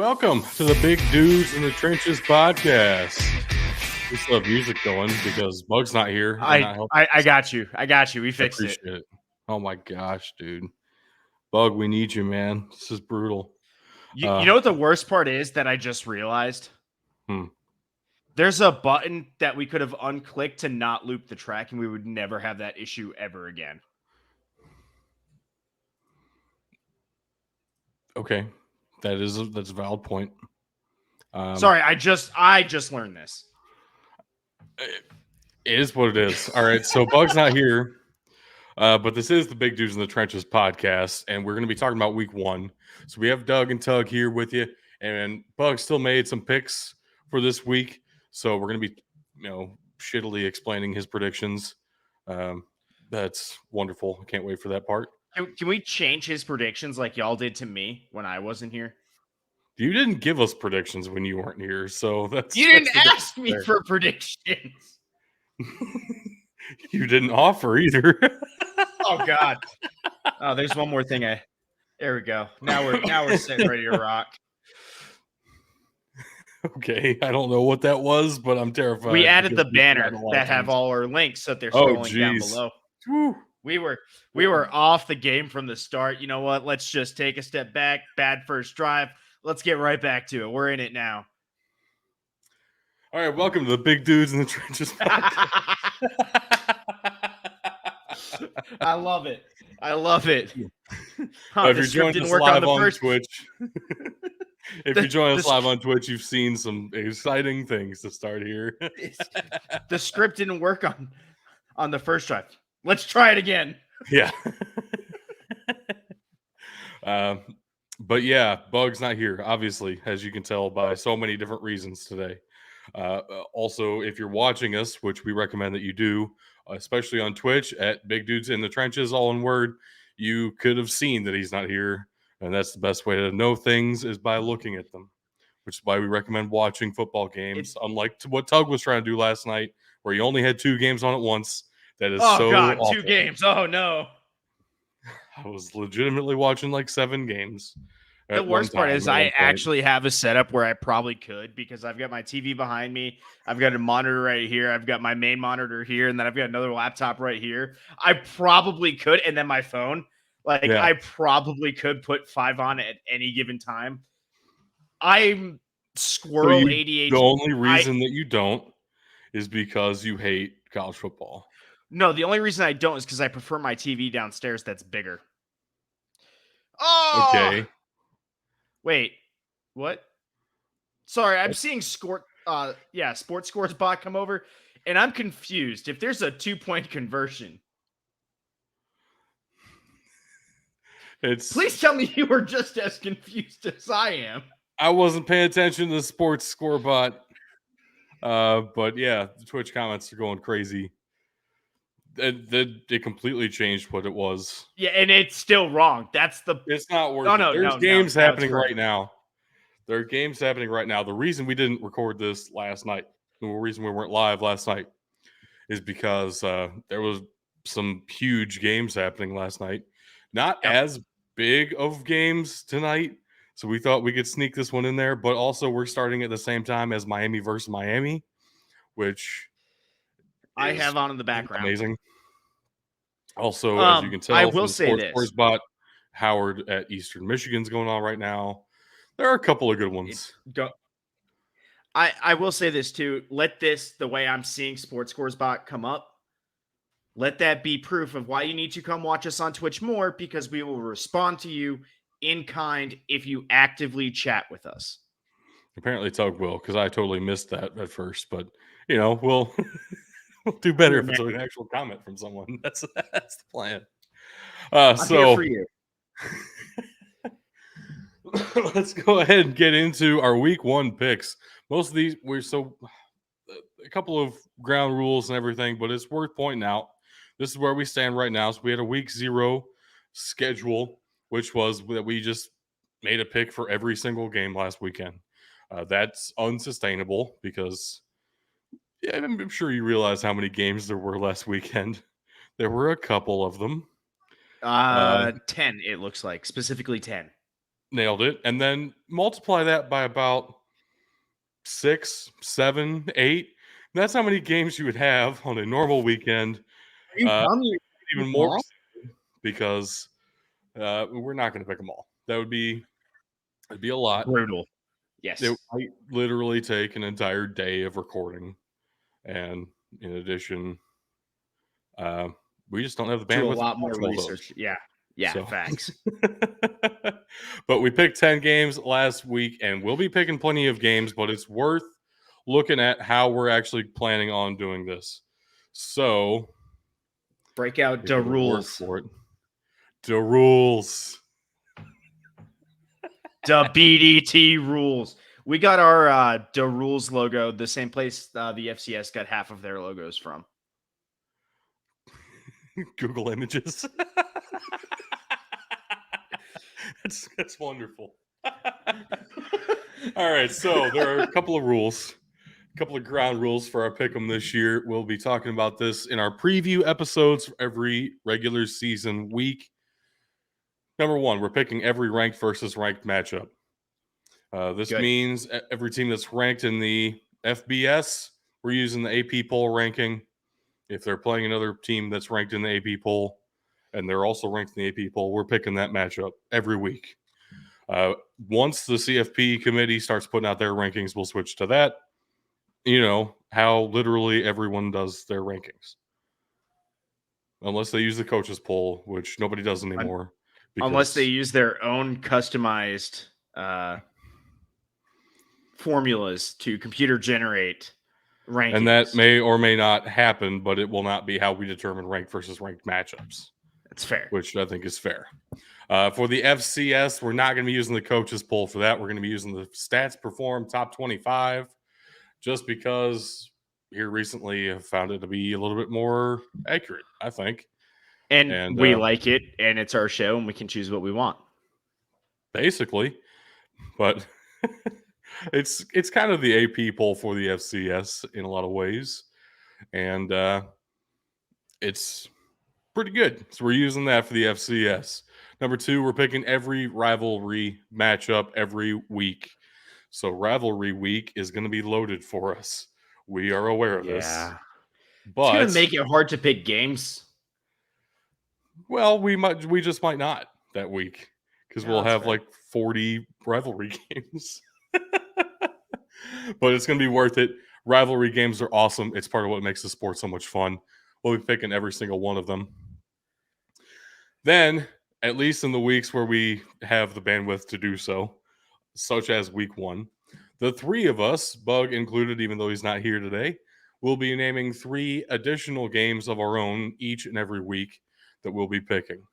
welcome to the Big Dudes in the Trenches podcast. We still have music going because Bug's not here. I got you. We fixed it. Oh my gosh, dude. Bug, we need you, man. This is brutal. You know what the worst part is that I just realized? There's a button that we could have unclicked to not loop the track, and we would never have that issue ever again. Okay. That's a valid point. Sorry, I just learned this. It is what it is. All right, so Bug's not here, but this is the Big Dudes in the Trenches podcast, and we're going to be talking about week 1. So we have Dug and Tug here with you, and Bug still made some picks for this week, so we're going to be, shittily explaining his predictions. That's wonderful. I can't wait for that part. Can we change his predictions like y'all did to me when I wasn't here? You didn't give us predictions when you weren't here, so you didn't ask me for predictions. You didn't offer either. Oh God! Oh, there's one more thing. There we go. Now we're sitting ready to rock. Okay, I don't know what that was, but I'm terrified. We added the banner that have all our links that they're scrolling down below. Whew. We were off the game from the start. You know what? Let's just take a step back. Bad first drive. Let's get right back to it. We're in it now. All right, welcome to the Big Dudes in the Trenches podcast. I love it. If you're joining us live on Twitch, on Twitch, you've seen some exciting things to start here. The script didn't work on the first drive. Let's try it again. Yeah. But yeah, Bug's not here, obviously, as you can tell by so many different reasons today. Also, if you're watching us, which we recommend that you do, especially on Twitch at Big Dudes in the Trenches, all in word, you could have seen that he's not here. And that's the best way to know things is by looking at them, which is why we recommend watching football games, unlike what Tug was trying to do last night, where he only had 2 games on at once. That is so awful. 2 games. Oh, no. I was legitimately watching like 7 games. The worst part is I actually have a setup where I probably could because I've got my TV behind me. I've got a monitor right here. I've got my main monitor here. And then I've got another laptop right here. I probably could. And then my phone. I probably could put 5 on at any given time. I'm squirrel ADHD. The only reason that you don't is because you hate college football. No, the only reason I don't is because I prefer my TV downstairs that's bigger. Oh! Okay. Wait, what? Sorry, I'm seeing Sports Scores bot come over, and I'm confused. If there's a 2-point conversion, please tell me you were just as confused as I am. I wasn't paying attention to the Sports Score bot, but yeah, the Twitch comments are going crazy. It completely changed what it was. Yeah, and it's still wrong. It's not working. There's games happening right now. There are games happening right now. The reason we didn't record this last night, the reason we weren't live last night, is because there was some huge games happening last night. Not as big of games tonight, so we thought we could sneak this one in there. But also, we're starting at the same time as Miami versus Miami, which I have on in the background. Amazing. Also, as you can tell, I will say this. Sports bot Howard at Eastern Michigan's going on right now. There are a couple of good ones. I will say this too. Let this, the way I'm seeing Sports Scores bot come up, let that be proof of why you need to come watch us on Twitch more, because we will respond to you in kind if you actively chat with us. Apparently Tug will, because I totally missed that at first, but we'll do better if it's an actual comment from someone. That's the plan. I'm here for you. Let's go ahead and get into our week 1 picks. Most of these a couple of ground rules and everything, but it's worth pointing out. This is where we stand right now. So we had a week 0 schedule, which was that we just made a pick for every single game last weekend. That's unsustainable because I'm sure you realize how many games there were last weekend. There were a couple of them. 10, it looks like. Specifically 10. nailed it. And then multiply that by about 6, 7, 8. That's how many games you would have on a normal weekend. Are you telling me Even more because we're not going to pick them all. It'd be a lot. Brutal. Yes. It might literally take an entire day of recording, and in addition, we just don't have the bandwidth. Do a lot more research. Yeah. So. Facts. But we picked 10 games last week, and we'll be picking plenty of games, but it's worth looking at how we're actually planning on doing this. So, break out the rules for it. The rules. The BDT rules. We got our the rules logo the same place the FCS got half of their logos from. Google Images. That's wonderful. All right, so there are a couple of rules, a couple of ground rules for our pick'em this year. We'll be talking about this in our preview episodes for every regular season week. Number one, we're picking every ranked versus ranked matchup. This means every team that's ranked in the FBS, we're using the AP poll ranking. If they're playing another team that's ranked in the AP poll, and they're also ranked in the AP poll, we're picking that matchup every week. Once the CFP committee starts putting out their rankings, we'll switch to that. You know, how literally everyone does their rankings. Unless they use the coaches poll, which nobody does anymore. Unless they use their own customized formulas to computer generate rankings. And that may or may not happen, but it will not be how we determine ranked versus ranked matchups. That's fair. Which I think is fair. For the FCS, we're not going to be using the coaches poll for that. We're going to be using the Stats Perform Top 25, just because here recently I found it to be a little bit more accurate, I think. And we like it, and it's our show, and we can choose what we want. Basically. But it's kind of the AP poll for the FCS in a lot of ways. And it's pretty good. So we're using that for the FCS. Number two, we're picking every rivalry matchup every week. So rivalry week is going to be loaded for us. We are aware of this. But it's going to make it hard to pick games. Well, we just might not that week because we'll have like 40 rivalry games. But it's going to be worth it. Rivalry games are awesome. It's part of what makes the sport so much fun. We'll be picking every single one of them. Then, at least in the weeks where we have the bandwidth to do so, such as week 1, the three of us, Bug included, even though he's not here today, will be naming 3 additional games of our own each and every week that we'll be picking.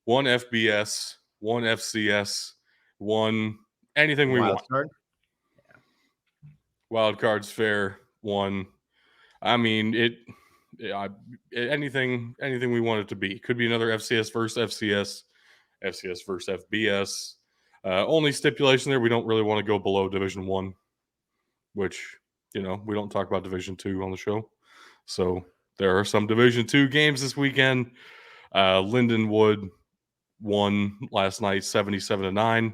1 FBS, 1 FCS, 1 anything we want. Card? Yeah. Wild card's fair. 1. I mean, anything we want it to be. Could be another FCS versus FCS, FCS versus FBS. Only stipulation there, we don't really want to go below Division 1, which, we don't talk about Division 2 on the show. So there are some Division 2 games this weekend. Lindenwood won last night 77-9.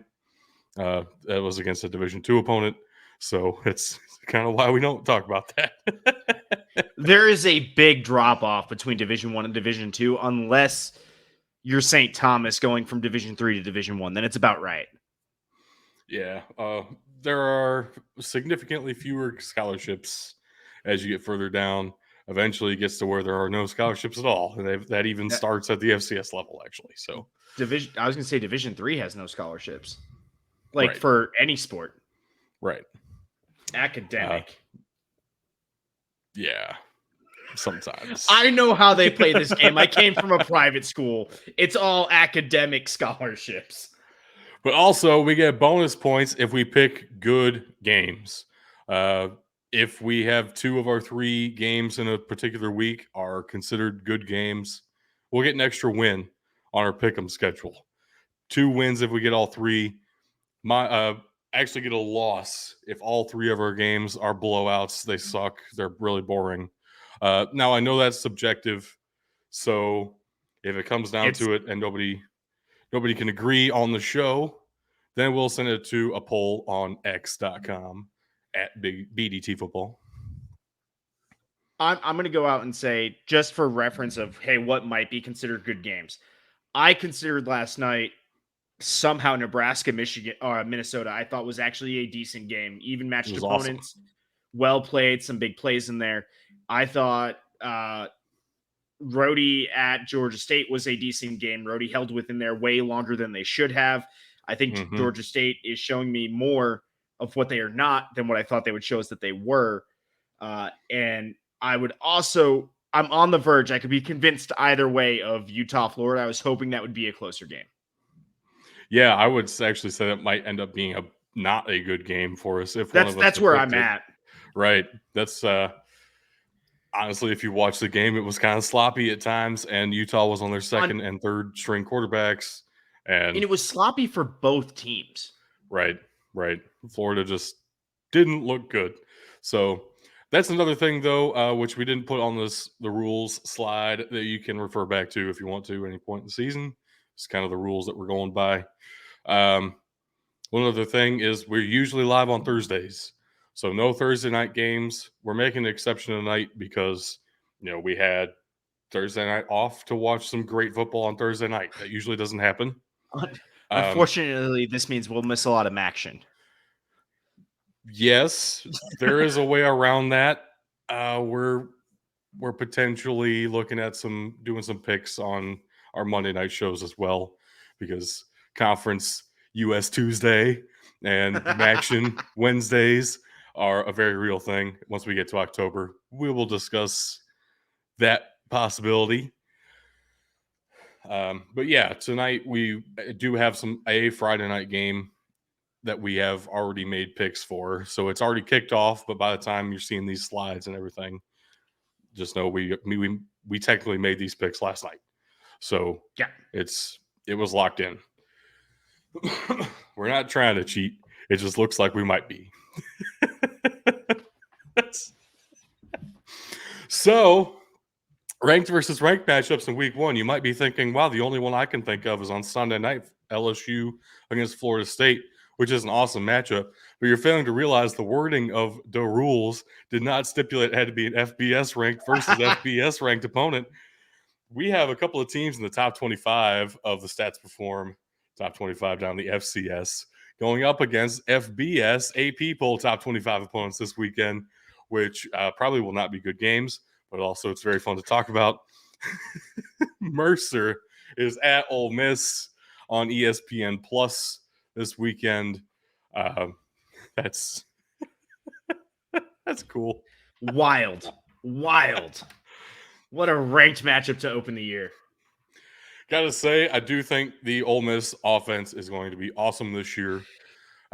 That was against a Division 2 opponent. So it's kind of why we don't talk about that. There is a big drop off between Division 1 and Division 2 unless you're St. Thomas going from Division 3 to Division 1. Then it's about right. Yeah. There are significantly fewer scholarships as you get further down. Eventually it gets to where there are no scholarships at all. And that even starts at the FCS level, actually. So I was going to say Division 3 has no scholarships. For any sport. Right. Academic. Yeah. Sometimes. I know how they play this game. I came from a private school. It's all academic scholarships. But also, we get bonus points if we pick good games. If we have 2 of our 3 games in a particular week are considered good games, we'll get an extra win on our pick'em schedule. 2 wins if we get all 3. Actually get a loss if all 3 of our games are blowouts. They suck. They're really boring. Now, I know that's subjective. So if it comes down to it and nobody can agree on the show, then we'll send it to a poll on x.com at BDT Football. I'm going to go out and say, just for reference of, hey, what might be considered good games. I considered last night somehow Nebraska, Michigan, or Minnesota, I thought was actually a decent game. Even matched opponents, awesome. well played, some big plays in there. I thought Rhodey at Georgia State was a decent game. Rhodey held within there way longer than they should have. I think Georgia State is showing me more of what they are not than what I thought they would show us that they were. And I would also, I'm on the verge. I could be convinced either way of Utah, Florida. I was hoping that would be a closer game. Yeah, I would actually say that might end up being not a good game for us. If that's where I'm at. Right. That's honestly, if you watch the game, it was kind of sloppy at times, and Utah was on their second and third string quarterbacks, and it was sloppy for both teams. Right. Florida just didn't look good. So that's another thing, though, which we didn't put on the rules slide that you can refer back to if you want to at any point in the season. It's kind of the rules that we're going by. One other thing is we're usually live on Thursdays. So no Thursday night games. We're making an exception tonight because, we had Thursday night off to watch some great football on Thursday night. That usually doesn't happen. Unfortunately, this means we'll miss a lot of action. Yes, there is a way around that. We're potentially looking at doing some picks on our Monday night shows as well, because conference US Tuesday and Maction Wednesdays are a very real thing. Once we get to October, we will discuss that possibility. But yeah, tonight we do have a Friday night game that we have already made picks for. So it's already kicked off, but by the time you're seeing these slides and everything, just know we technically made these picks last night. So yeah, it was locked in. We're not trying to cheat. It just looks like we might be. So, ranked versus ranked matchups in week 1. You might be thinking, wow, the only one I can think of is on Sunday night, LSU against Florida State, which is an awesome matchup. But you're failing to realize the wording of the rules did not stipulate it had to be an FBS ranked versus FBS ranked opponent. We have a couple of teams in the top 25 of the Stats Perform, top 25 down the FCS, going up against FBS AP poll top 25 opponents this weekend, which probably will not be good games, but also it's very fun to talk about. Mercer is at Ole Miss on ESPN Plus this weekend. That's cool. Wild. What a ranked matchup to open the year. Gotta say, I do think the Ole Miss offense is going to be awesome this year.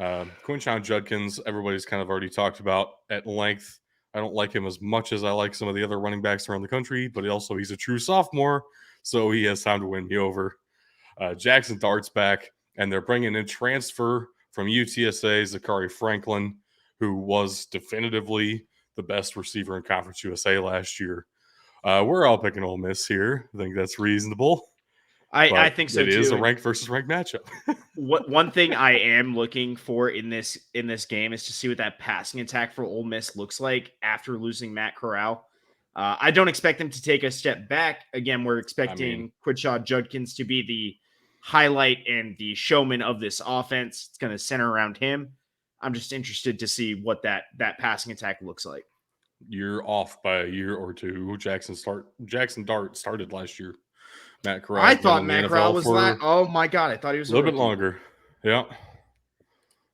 Quinshon Judkins, everybody's kind of already talked about at length. I don't like him as much as I like some of the other running backs around the country, but he's a true sophomore, so he has time to win me over. Jackson Dart's back, and they're bringing in transfer from UTSA, Zachary Franklin, who was definitively the best receiver in Conference USA last year. We're all picking Ole Miss here. I think that's reasonable. I think so too. It is a ranked versus ranked matchup. One thing I am looking for in this game is to see what that passing attack for Ole Miss looks like after losing Matt Corral. I don't expect them to take a step back. Again, we're expecting Quinshon Judkins to be the highlight and the showman of this offense. It's going to center around him. I'm just interested to see what that passing attack looks like. You're off by a year or two. Jackson Dart started last year. Matt Corral. I thought Matt Corral was last. Oh my god, I thought he was a little bit longer. Yeah.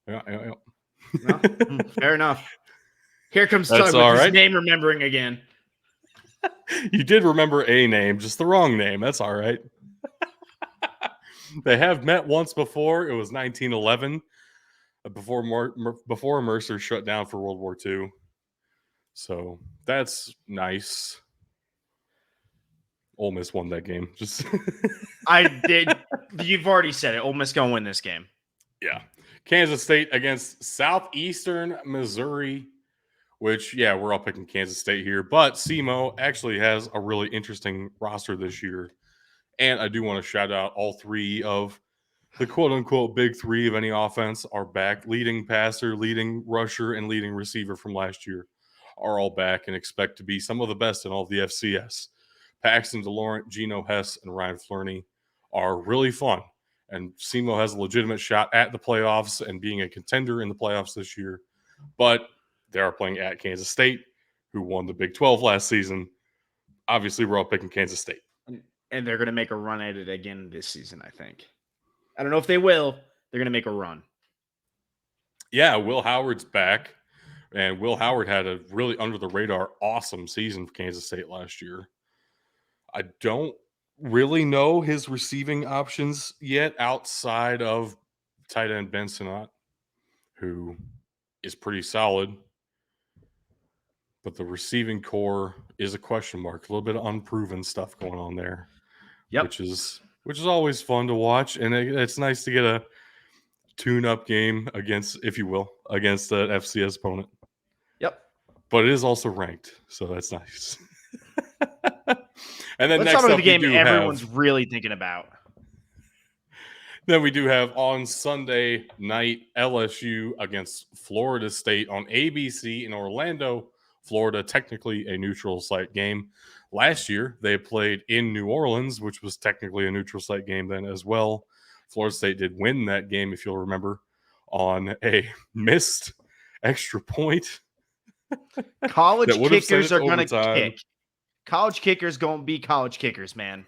Well, fair enough. Here comes Tug with his name remembering again. You did remember a name, just the wrong name. That's all right. They have met once before. It was 1911, before Mercer shut down for World War II. So that's nice. Ole Miss won that game. Just I did. You've already said it. Ole Miss gonna win this game. Yeah. Kansas State against Southeastern Missouri, which, we're all picking Kansas State here. But SEMO actually has a really interesting roster this year. And I do want to shout out all three of the quote-unquote big three of any offense are back. Leading passer, leading rusher, and leading receiver from last year are all back and expect to be some of the best in all of the FCS. Paxton DeLaurent, Geno Hess, and Ryan Flerney are really fun. And SEMO has a legitimate shot at the playoffs and being a contender in the playoffs this year. But they are playing at Kansas State, who won the Big 12 last season. Obviously, we're all picking Kansas State. And they're going to make a run at it again this season, I think. I don't know if they will. They're going to make a run. Yeah, Will Howard's back. And Will Howard had a really under-the-radar awesome season for Kansas State last year. I don't really know his receiving options yet outside of tight end Ben Sinnott, who is pretty solid. But the receiving core is a question mark. A little bit of unproven stuff going on there. Yep. Which is always fun to watch. And it's nice to get a tune-up game against, if you will, against an FCS opponent. Yep. But it is also ranked, so that's nice. And then let's next talk about up, the game everyone's really thinking about. Then we do have on Sunday night LSU against Florida State on ABC in Orlando, Florida, technically a neutral site game. Last year, they played in New Orleans, which was technically a neutral site game then as well. Florida State did win that game, if you'll remember, on a missed extra point. College kickers are going to kick. College kickers going to be college kickers, man.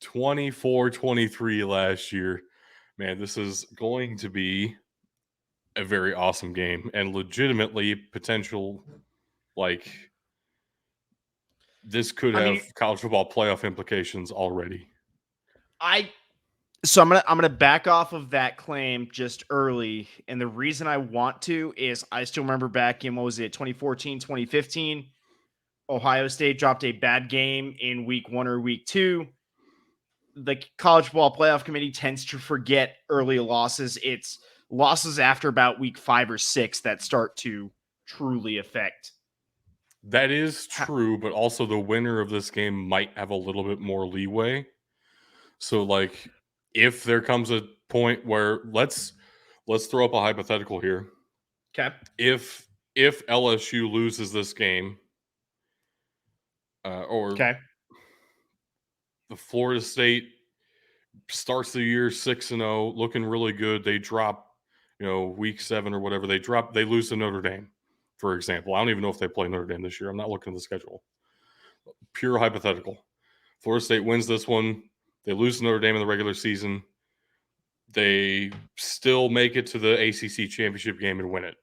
24-23 last year. Man, this is going to be a very awesome game and legitimately potential, like, this could have college football playoff implications already. So I'm gonna back off of that claim just early, and the reason I want to is I still remember back in 2014, 2015, Ohio State dropped a bad game in week 1 or week 2. The college football playoff committee tends to forget early losses. It's losses after about week 5 or 6 that start to truly affect. That is true, but also the winner of this game might have a little bit more leeway. So, like, if there comes a point where let's throw up a hypothetical here. Okay. If LSU loses this game, or the Florida State starts the year 6-0, looking really good, they drop, week 7 or whatever, they lose to Notre Dame, for example. I don't even know if they play Notre Dame this year. I'm not looking at the schedule. Pure hypothetical. Florida State wins this one. They lose to Notre Dame in the regular season. They still make it to the ACC championship game and win it.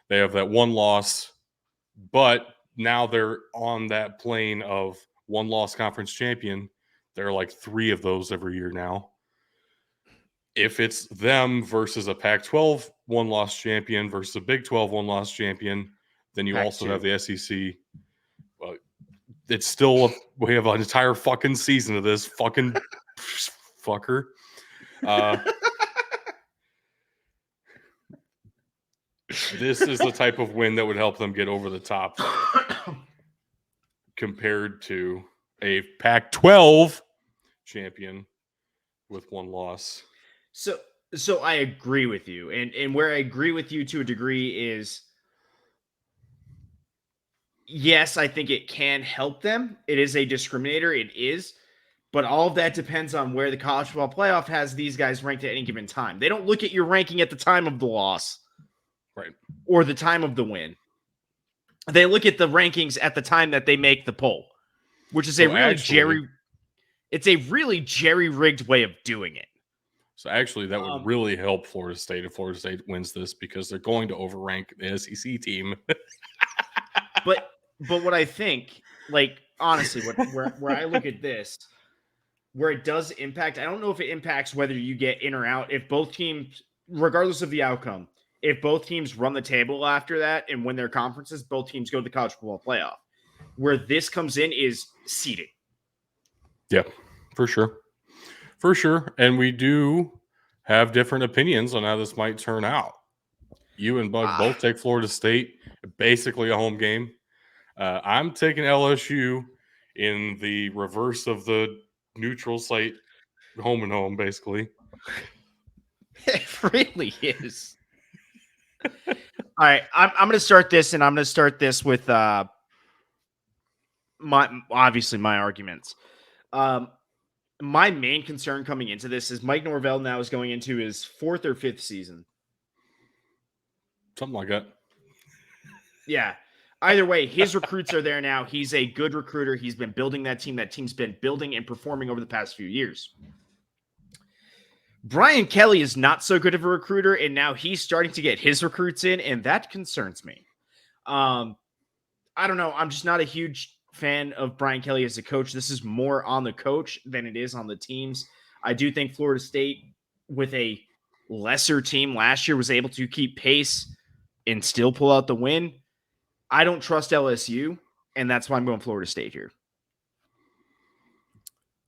They have that one loss, but now they're on that plane of one-loss conference champion. There are like 3 of those every year now. If it's them versus a Pac-12 one-loss champion versus a Big 12 one-loss champion, then you Pac-2. Also have the SEC. It's still we have an entire fucking season of this fucking fucker. This is the type of win that would help them get over the top compared to a Pac-12 champion with one loss. So I agree with you. And where I agree with you to a degree is, yes, I think it can help them. It is a discriminator. It is. But all of that depends on where the college football playoff has these guys ranked at any given time. They don't look at your ranking at the time of the loss. Right. Or the time of the win. They look at the rankings at the time that they make the poll, which is it's a really jerry-rigged way of doing it. So actually that would really help Florida State if Florida State wins this, because they're going to overrank the SEC team. But what I think, like, honestly, where I look at this, where it does impact, I don't know if it impacts whether you get in or out. If both teams, regardless of the outcome, if both teams run the table after that and win their conferences, both teams go to the college football playoff. Where this comes in is seeding. Yeah, for sure. For sure. And we do have different opinions on how this might turn out. You and Bug both take Florida State, basically a home game. I'm taking LSU in the reverse of the neutral site, home and home, basically. It really is. All right, I'm going to start this, and I'm going to start this with my arguments. My main concern coming into this is Mike Norvell now is going into his 4th or 5th season. Something like that. Yeah. Either way, his recruits are there now. He's a good recruiter. He's been building that team. That team's been building and performing over the past few years. Brian Kelly is not so good of a recruiter, and now he's starting to get his recruits in, and that concerns me. I don't know. I'm just not a huge fan of Brian Kelly as a coach. This is more on the coach than it is on the teams. I do think Florida State, with a lesser team last year, was able to keep pace and still pull out the win. I don't trust LSU, and that's why I'm going Florida State here.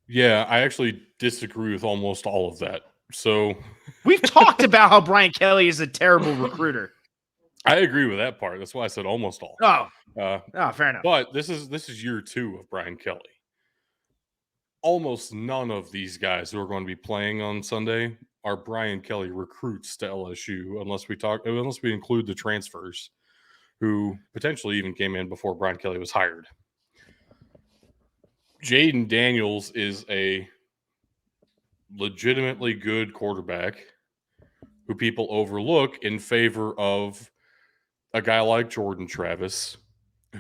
Yeah, I actually disagree with almost all of that. So we've talked about how Brian Kelly is a terrible recruiter. I agree with that part. That's why I said almost all. Fair enough. But this is year 2 of Brian Kelly. Almost none of these guys who are going to be playing on Sunday are Brian Kelly recruits to LSU, unless we include the transfers who potentially even came in before Brian Kelly was hired. Jaden Daniels is a legitimately good quarterback who people overlook in favor of a guy like Jordan Travis,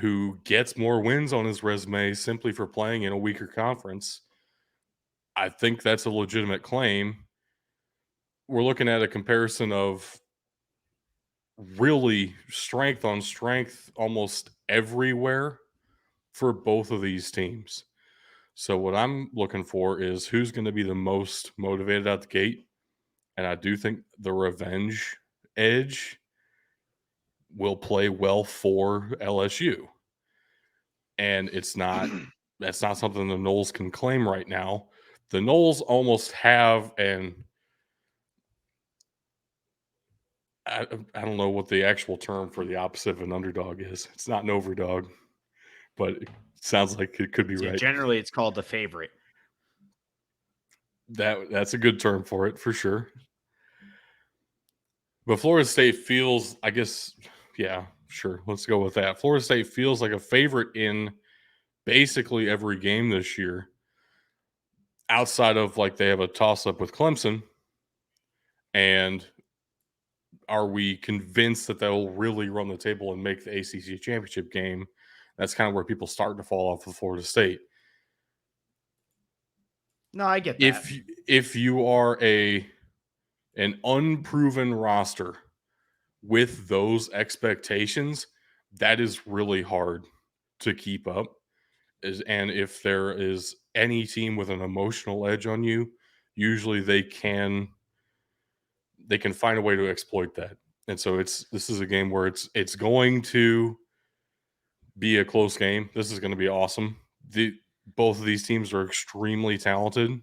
who gets more wins on his resume simply for playing in a weaker conference. I think that's a legitimate claim. We're looking at a comparison of really strength on strength almost everywhere for both of these teams. So what I'm looking for is who's going to be the most motivated out the gate. And I do think the revenge edge will play well for LSU. And that's not something the Noles can claim right now. The Noles almost have I don't know what the actual term for the opposite of an underdog is. It's not an overdog, but it sounds like it could be right. Generally, it's called the favorite. That's a good term for it, for sure. But Florida State feels, I guess, yeah, sure. Let's go with that. Florida State feels like a favorite in basically every game this year, outside of like they have a toss-up with Clemson. And are we convinced that they'll really run the table and make the ACC championship game? That's kind of where people start to fall off with Florida State. No, I get that. If you are an unproven roster with those expectations, that is really hard to keep up. And if there is any team with an emotional edge on you, usually they can find a way to exploit that. And so this is a game where it's going to be a close game. This is going to be awesome. Both of these teams are extremely talented,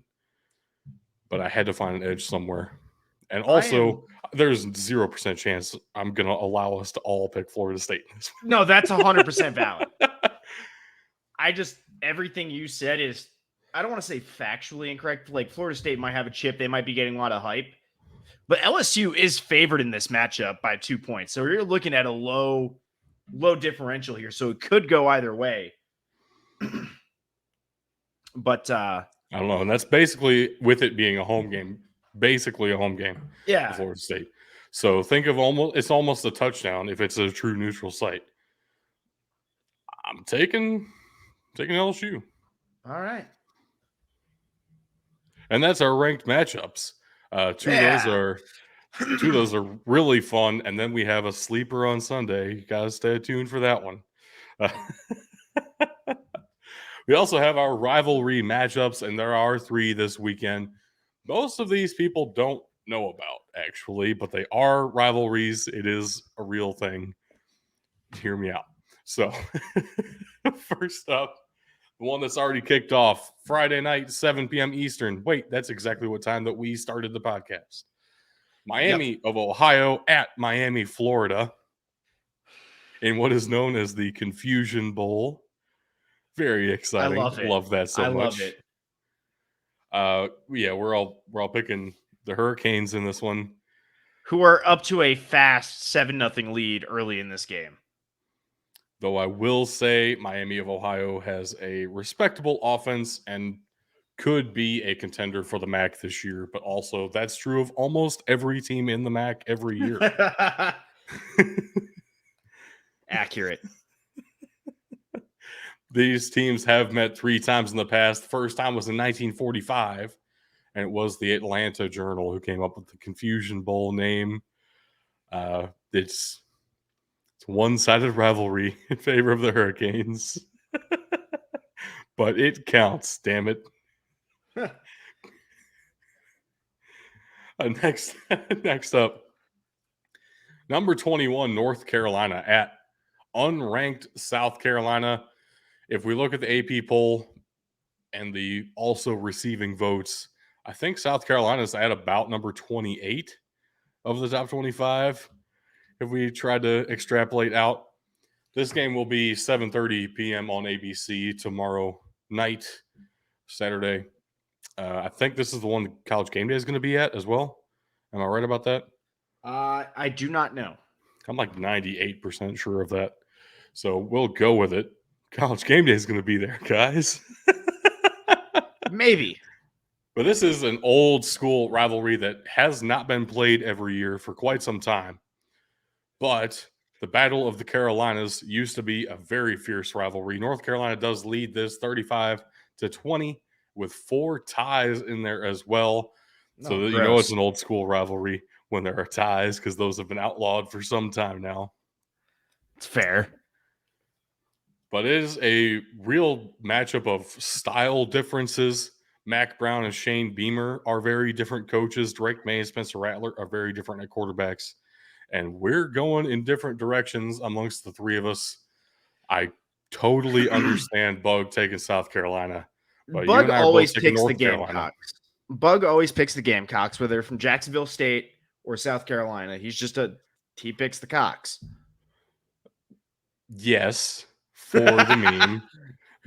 but I had to find an edge somewhere. And also, there's 0% chance I'm going to allow us to all pick Florida State. No, that's 100% valid. Everything you said is, I don't want to say factually incorrect. Like Florida State might have a chip. They might be getting a lot of hype. But LSU is favored in this matchup by 2 points. So you're looking at a low differential here. So it could go either way. But I don't know. And that's basically, with it being a home game, basically a home game. Yeah. For Florida State. So think of it's almost a touchdown if it's a true neutral site. I'm taking LSU. All right. And that's our ranked matchups. Two of those are really fun. And then we have a sleeper on Sunday. You got to stay tuned for that one. We also have our rivalry matchups, and there are 3 this weekend. Most of these people don't know about, actually, but they are rivalries. It is a real thing. Hear me out. So, first up, the one that's already kicked off, Friday night, 7 p.m. Eastern. Wait, that's exactly what time that we started the podcast. Miami of Ohio at Miami, Florida, in what is known as the Confusion Bowl. Very exciting. I love it. Love that so much. I love it. Yeah, we're all picking the Hurricanes in this one. Who are up to a fast 7-0 lead early in this game. Though I will say Miami of Ohio has a respectable offense and could be a contender for the MAC this year, but also that's true of almost every team in the MAC every year. Accurate. These teams have met 3 times in the past. The first time was in 1945, and it was the Atlanta Journal who came up with the Confusion Bowl name. It's a one-sided rivalry in favor of the Hurricanes. But it counts, damn it. Next up, number 21, North Carolina at unranked South Carolina. If we look at the AP poll and the also receiving votes, I think South Carolina is at about number 28 of the top 25. If we try to extrapolate out, this game will be 7:30 p.m. on ABC tomorrow night, Saturday. I think this is the one College Game Day is going to be at as well. Am I right about that? I do not know. I'm like 98% sure of that. So we'll go with it. College Game Day is going to be there, guys. Maybe. But this is an old school rivalry that has not been played every year for quite some time. But the Battle of the Carolinas used to be a very fierce rivalry. North Carolina does lead this 35-20 with 4 ties in there as well. So you know it's an old school rivalry when there are ties because those have been outlawed for some time now. It's fair. But it is a real matchup of style differences. Mac Brown and Shane Beamer are very different coaches. Drake May and Spencer Rattler are very different at quarterbacks. And we're going in different directions amongst the 3 of us. I totally understand Bug taking South Carolina. But Bug always picking picks the North Carolina. Gamecocks. Bug always picks the Gamecocks, whether they're from Jacksonville State or South Carolina. He picks the Cocks. Yes, for the meme.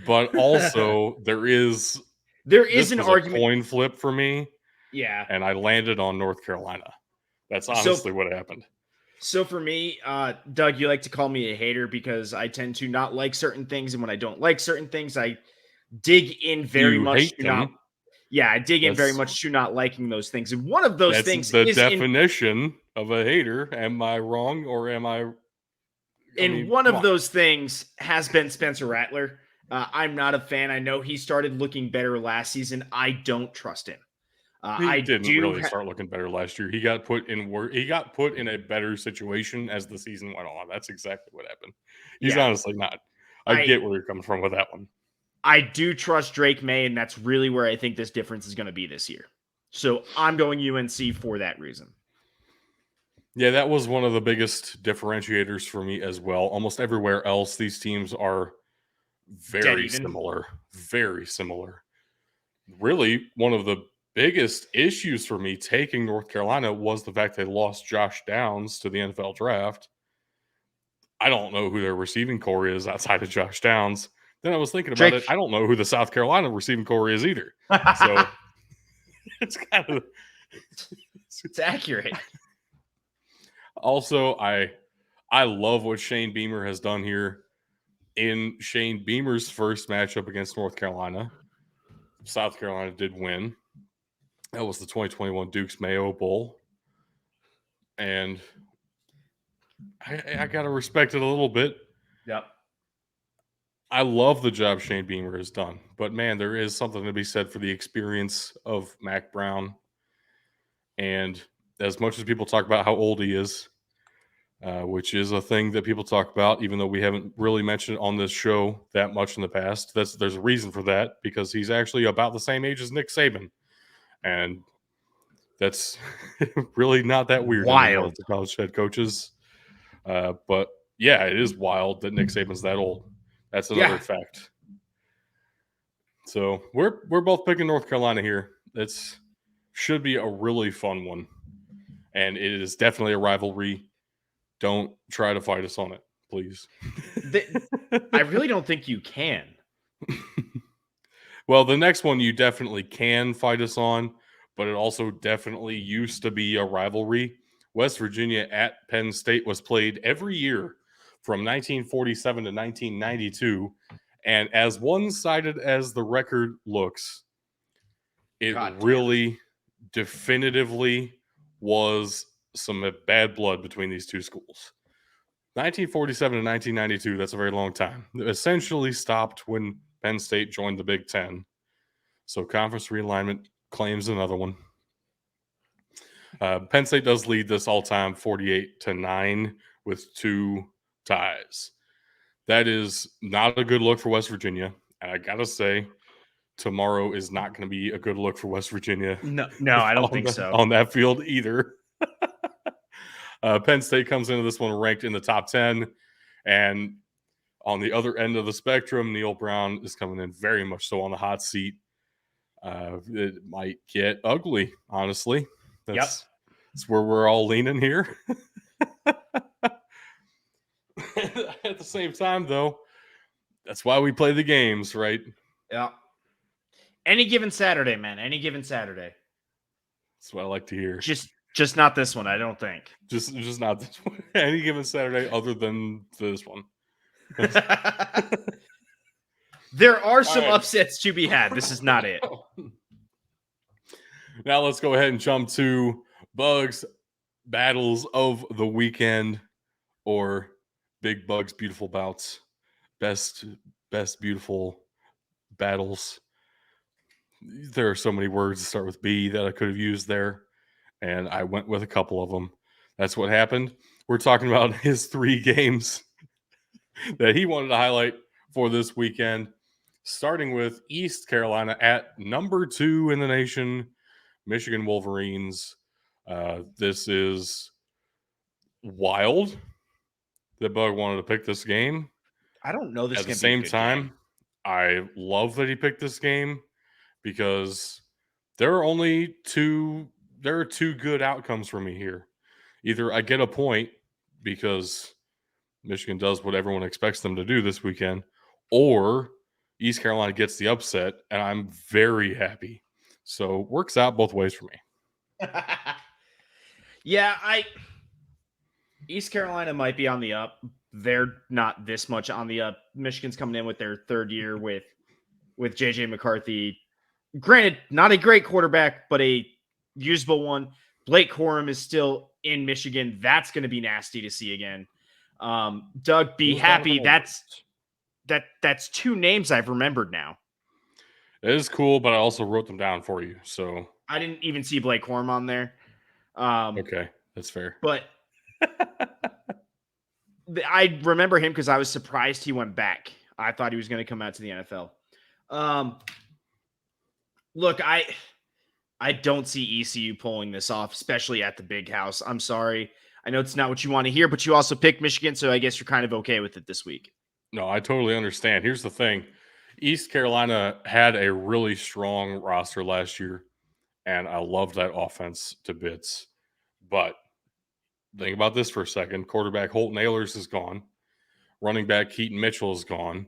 But also there is an argument. A coin flip for me. Yeah. And I landed on North Carolina. That's honestly what happened. So for me, Doug, you like to call me a hater because I tend to not like certain things. And when I don't like certain things, I dig in very much to not. Yeah, I dig in very much to not liking those things. And one of those things is the definition of a hater. Am I wrong or am I? One of those things has been Spencer Rattler. I'm not a fan. I know he started looking better last season. I don't trust him. He didn't really start looking better last year. He got put in a better situation as the season went on. That's exactly what happened. He's honestly not. I get where you're coming from with that one. I do trust Drake May, and that's really where I think this difference is going to be this year. So I'm going UNC for that reason. Yeah, that was one of the biggest differentiators for me as well. Almost everywhere else, these teams are very similar. Very similar. Really, one of the biggest issues for me taking North Carolina was the fact they lost Josh Downs to the NFL draft. I don't know who their receiving core is outside of Josh Downs. Then I was thinking about it. I don't know who the South Carolina receiving core is either. So it's kind of it's accurate. Also, I love what Shane Beamer has done here. In Shane Beamer's first matchup against North Carolina, South Carolina did win. That was the 2021 Duke's Mayo Bowl. And I got to respect it a little bit. Yep. I love the job Shane Beamer has done. But, man, there is something to be said for the experience of Mac Brown. And as much as people talk about how old he is, which is a thing that people talk about, even though we haven't really mentioned it on this show that much in the past, there's a reason for that, because he's actually about the same age as Nick Saban. And that's really not that weird anymore for college head coaches. But yeah, it is wild that Nick Saban's that old. That's another fact. So we're both picking North Carolina here. It's should be a really fun one. And it is definitely a rivalry. Don't try to fight us on it, please. I really don't think you can. Well, the next one you definitely can fight us on, but it also definitely used to be a rivalry. West Virginia at Penn State was played every year from 1947 to 1992. And as one-sided as the record looks, it God damn. really definitively was some bad blood between these two schools. 1947 to 1992, that's a very long time. It essentially stopped when Penn State joined the Big Ten. So conference realignment claims another one. Penn State does lead this all-time 48-9 with 2 ties. That is not a good look for West Virginia. And I gotta say, tomorrow is not going to be a good look for West Virginia. No, I don't think so. On that field either. Penn State comes into this one ranked in the top 10. And on the other end of the spectrum, Neil Brown is coming in very much so on the hot seat. It might get ugly, honestly. That's where we're all leaning here. At the same time, though, that's why we play the games, right? Yeah. Any given Saturday, man. Any given Saturday. That's what I like to hear. Just not this one, I don't think. Just not this one. Any given Saturday other than this one. There are some upsets to be had. This is not it. Now let's go ahead and jump to Bugs battles of the weekend, or Big Bugs beautiful bouts. Best beautiful battles. There are so many words that start with B that I could have used there, and I went with a couple of them. That's what happened. We're talking about his 3 games that he wanted to highlight for this weekend, starting with East Carolina at number 2 in the nation, Michigan Wolverines. This is wild that Bug wanted to pick this game. I don't know this. At the same time, I love that he picked this game because there are 2 good outcomes for me here. Either I get a point because Michigan does what everyone expects them to do this weekend, or East Carolina gets the upset, and I'm very happy. So works out both ways for me. Yeah, East Carolina might be on the up. They're not this much on the up. Michigan's coming in with their 3rd year with JJ McCarthy. Granted, not a great quarterback, but a usable one. Blake Corum is still in Michigan. That's going to be nasty to see again. Doug, be happy. That's 2 names I've remembered now. It is cool, but I also wrote them down for you. So I didn't even see Blake Corum on there. Okay, that's fair. But I remember him because I was surprised he went back. I thought he was going to come out to the NFL. Look, I don't see ECU pulling this off, especially at the Big House. I'm sorry. I know it's not what you want to hear, but you also picked Michigan, so I guess you're kind of okay with it this week. No, I totally understand. Here's the thing. East Carolina had a really strong roster last year, and I loved that offense to bits. But think about this for a second. Quarterback Holton Ahlers is gone. Running back Keaton Mitchell is gone.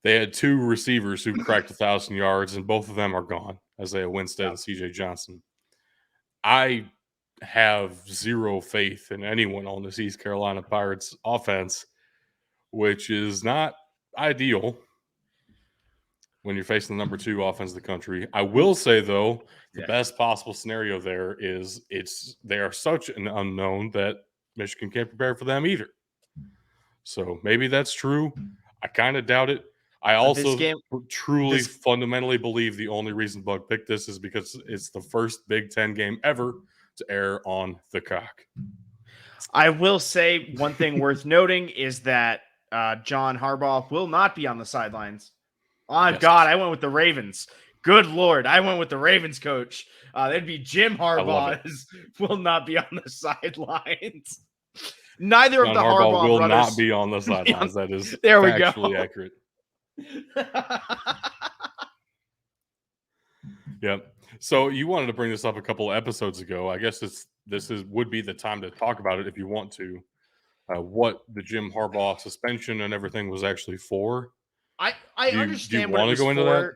They had 2 receivers who cracked 1,000 yards, and both of them are gone, Isaiah Winstead and CJ Johnson. I have zero faith in anyone on this East Carolina Pirates offense, which is not ideal when you're facing the number 2 offense in the country. I will say, though, the best possible scenario there is they are such an unknown that Michigan can't prepare for them either. So maybe that's true. I kind of doubt it. I also truly fundamentally believe the only reason Bug picked this is because it's the first Big Ten game ever to air on the cock. I will say one thing worth noting is that John Harbaugh will not be on the sidelines. Oh, yes. God, I went with the Ravens. Good Lord, I went with the Ravens coach. That'd be Jim Harbaugh will not be on the sidelines. Neither John of the Harbaugh will brothers not be on the sidelines. That is there we factually go. Accurate. Yep. So you wanted to bring this up a couple of episodes ago. I guess would be the time to talk about it if you want to. What the Jim Harbaugh suspension and everything was actually for. I understand. Do you want to go into that?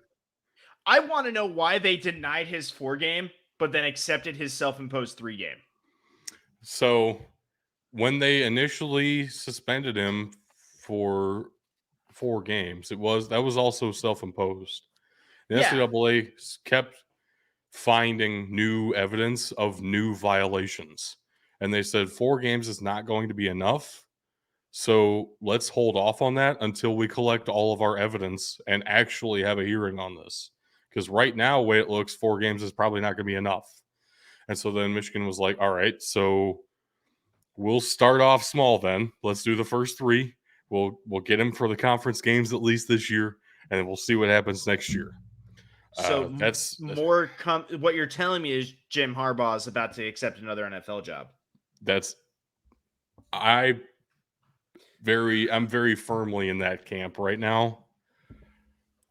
I want to know why they denied his 4 game but then accepted his self-imposed 3-game. So when they initially suspended him for 4 games, that was also self-imposed. The NCAA kept finding new evidence of new violations, and they said 4 games is not going to be enough. So let's hold off on that until we collect all of our evidence and actually have a hearing on this. Because right now, the way it looks, 4 games is probably not going to be enough. And so then Michigan was like, all right, so we'll start off small then. Let's do the first 3. We'll get him for the conference games at least this year, and then we'll see what happens next year. So what you're telling me is Jim Harbaugh is about to accept another NFL job. I'm very firmly in that camp right now.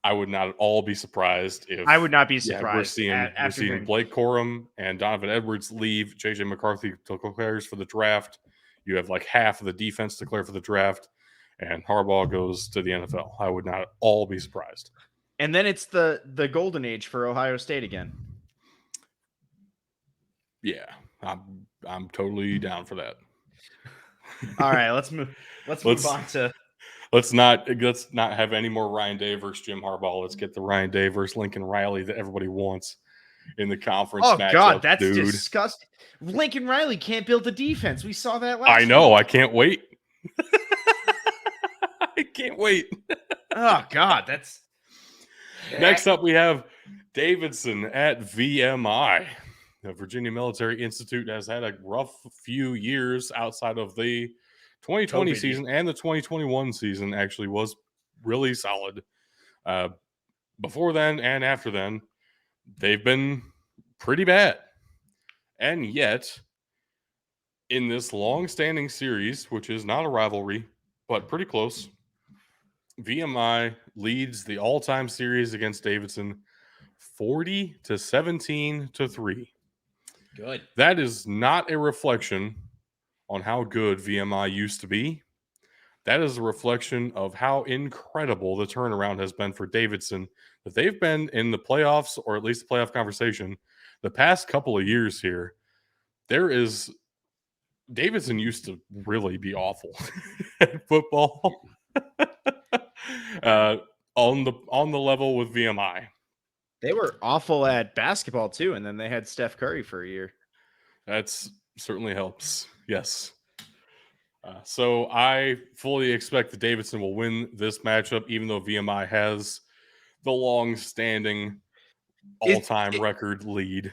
I would not at all be surprised if I would not be surprised. We're seeing Blake Corum and Donovan Edwards leave. JJ McCarthy declares for the draft. You have like half of the defense declare for the draft, and Harbaugh goes to the NFL. I would not at all be surprised. And then it's the golden age for Ohio State again. Yeah, I'm totally down for that. All right, let's move on to. Let's not have any more Ryan Day versus Jim Harbaugh. Let's get the Ryan Day versus Lincoln Riley that everybody wants in the conference. Oh God, that's disgusting. Lincoln Riley can't build a defense. We saw that last. I know. I can't wait. I can't wait. Oh God, that's. Next up, we have Davidson at VMI. The Virginia Military Institute has had a rough few years outside of the 2020 season, and the 2021 season actually was really solid. Before then and after then, they've been pretty bad. And yet, in this long-standing series, which is not a rivalry, but pretty close, VMI leads the all-time series against Davidson 40-17-3. Good. That is not a reflection on how good VMI used to be. That is a reflection of how incredible the turnaround has been for Davidson. That they've been in the playoffs, or at least the playoff conversation, the past couple of years here. Davidson used to really be awful at football. On the level with VMI. They were awful at basketball too, and then they had Steph Curry for a year. That's certainly helps. Yes. So I fully expect that Davidson will win this matchup, even though VMI has the long-standing all-time record lead.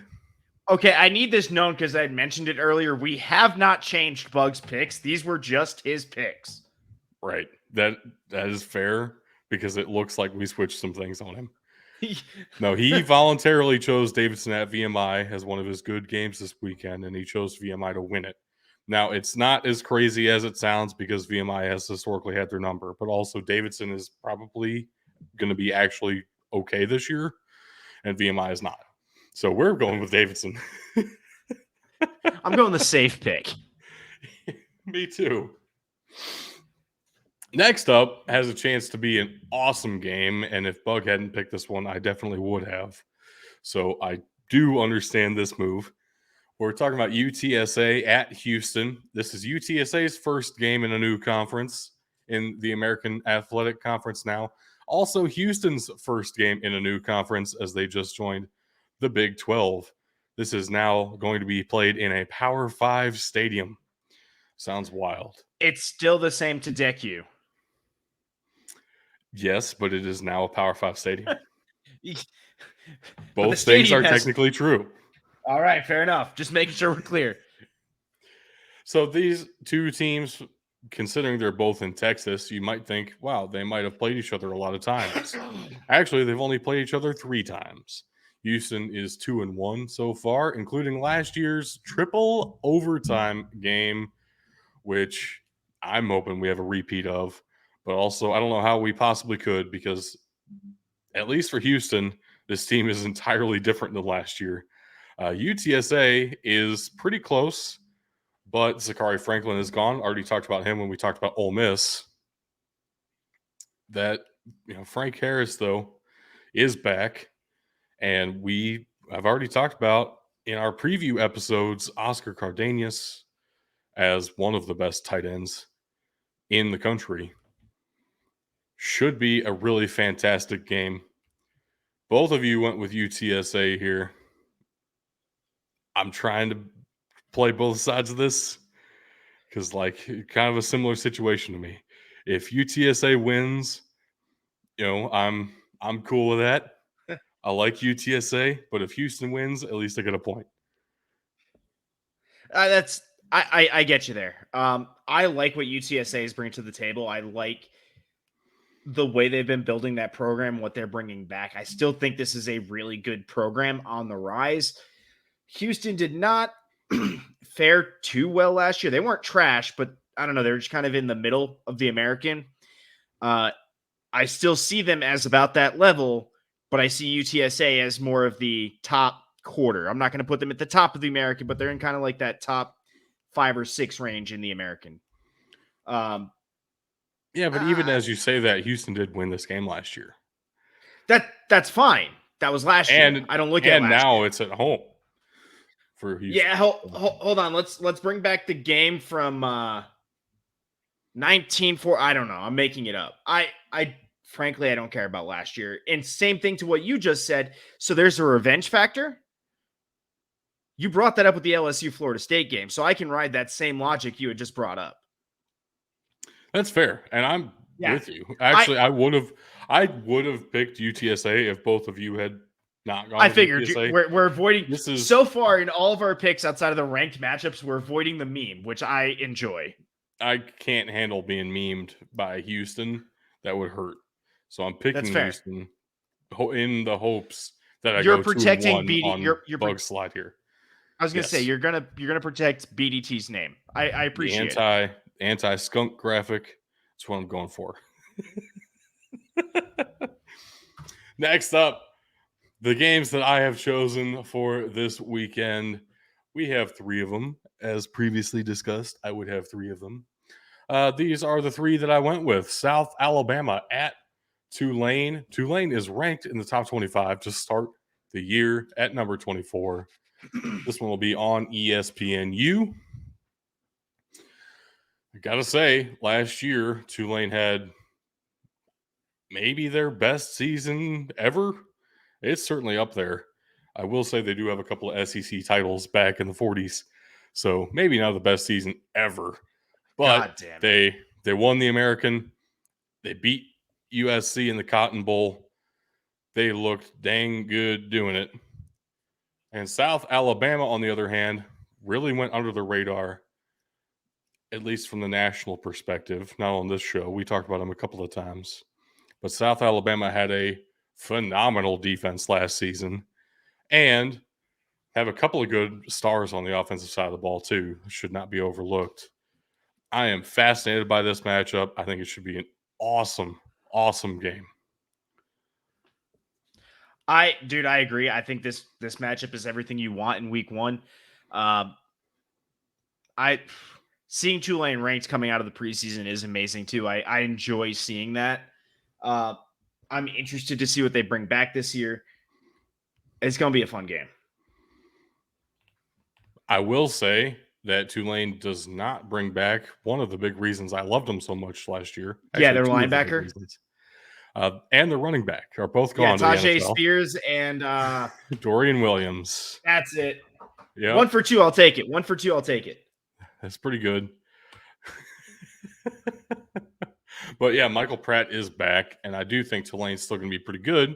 Okay, I need this known because I had mentioned it earlier. We have not changed Bug's picks. These were just his picks. Right. That is fair because it looks like we switched some things on him. No, he voluntarily chose Davidson at VMI as one of his good games this weekend, and he chose VMI to win it. Now, it's not as crazy as it sounds because VMI has historically had their number, but also Davidson is probably going to be actually okay this year, and VMI is not. So we're going with Davidson. I'm going the safe pick. Me too. Next up has a chance to be an awesome game, and if Bug hadn't picked this one, I definitely would have. So I do understand this move. We're talking about UTSA at Houston. This is UTSA's first game in a new conference in the American Athletic Conference now. Also, Houston's first game in a new conference as they just joined the Big 12. This is now going to be played in a Power 5 stadium. Sounds wild. It's still the same to DECU. Yes, but it is now a Power 5 stadium. Both things are technically true. All right, fair enough. Just making sure we're clear. So these two teams, considering they're both in Texas, you might think, wow, they might have played each other a lot of times. Actually, they've only played each other 3 times. Houston is 2-1 so far, including last year's triple overtime game, which I'm hoping we have a repeat of. But also, I don't know how we possibly could because, at least for Houston, this team is entirely different than last year. UTSA is pretty close, but Zachary Franklin is gone. Already talked about him when we talked about Ole Miss. That, Frank Harris, though, is back. And I've already talked about in our preview episodes, Oscar Cardenas as one of the best tight ends in the country. Should be a really fantastic game. Both of you went with UTSA here. I'm trying to play both sides of this because, like, kind of a similar situation to me. If UTSA wins, I'm cool with that. I like UTSA, but if Houston wins, at least I get a point. I get you there. I like what UTSA is bringing to the table. I like the way they've been building that program, what they're bringing back. I still think this is a really good program on the rise. Houston did not fare too well last year. They weren't trash, but I don't know. They're just kind of in the middle of the American. I still see them as about that level, but I see UTSA as more of the top quarter. I'm not going to put them at the top of the American, but they're in kind of like that top 5 or 6 range in the American. Yeah, but even as you say that, Houston did win this game last year. That's fine. That was last year. I don't look at last now year. It's at home for Houston. Yeah, hold on. Let's bring back the game from 19-4. I don't know. I'm making it up. I frankly I don't care about last year. And same thing to what you just said. So there's a revenge factor. You brought that up with the LSU Florida State game, so I can ride that same logic you had just brought up. That's fair, and I'm with you. Actually, I would have picked UTSA if both of you had not gone. I figured we're avoiding so far in all of our picks outside of the ranked matchups. We're avoiding the meme, which I enjoy. I can't handle being memed by Houston. That would hurt. So I'm picking Houston in the hopes that you're protecting BD. Your bug slide here. I was gonna say you're gonna protect BDT's name. I appreciate the anti-skunk graphic. That's what I'm going for. Next up, the games that I have chosen for this weekend. We have 3 of them, as previously discussed. I would have 3 of them. These are the 3 that I went with. South Alabama at Tulane. Tulane is ranked in the top 25 to start the year at number 24. This one will be on ESPNU. I gotta say, last year, Tulane had maybe their best season ever. It's certainly up there. I will say they do have a couple of SEC titles back in the 40s. So maybe not the best season ever. But they won the American. They beat USC in the Cotton Bowl. They looked dang good doing it. And South Alabama, on the other hand, really went under the radar, at least from the national perspective. Not on this show. We talked about them a couple of times. But South Alabama had a phenomenal defense last season and have a couple of good stars on the offensive side of the ball, too. Should not be overlooked. I am fascinated by this matchup. I think it should be an awesome, awesome game. I agree. I think this matchup is everything you want in week 1. Seeing Tulane ranked coming out of the preseason is amazing too. I enjoy seeing that. I'm interested to see what they bring back this year. It's going to be a fun game. I will say that Tulane does not bring back one of the big reasons I loved them so much last year. Actually, their linebacker. And the running back are both gone. Yeah, Tajay Spears and Dorian Williams. That's it. Yeah. 1 for 2, I'll take it. 1 for 2, I'll take it. That's pretty good. But yeah, Michael Pratt is back, and I do think Tulane's still going to be pretty good.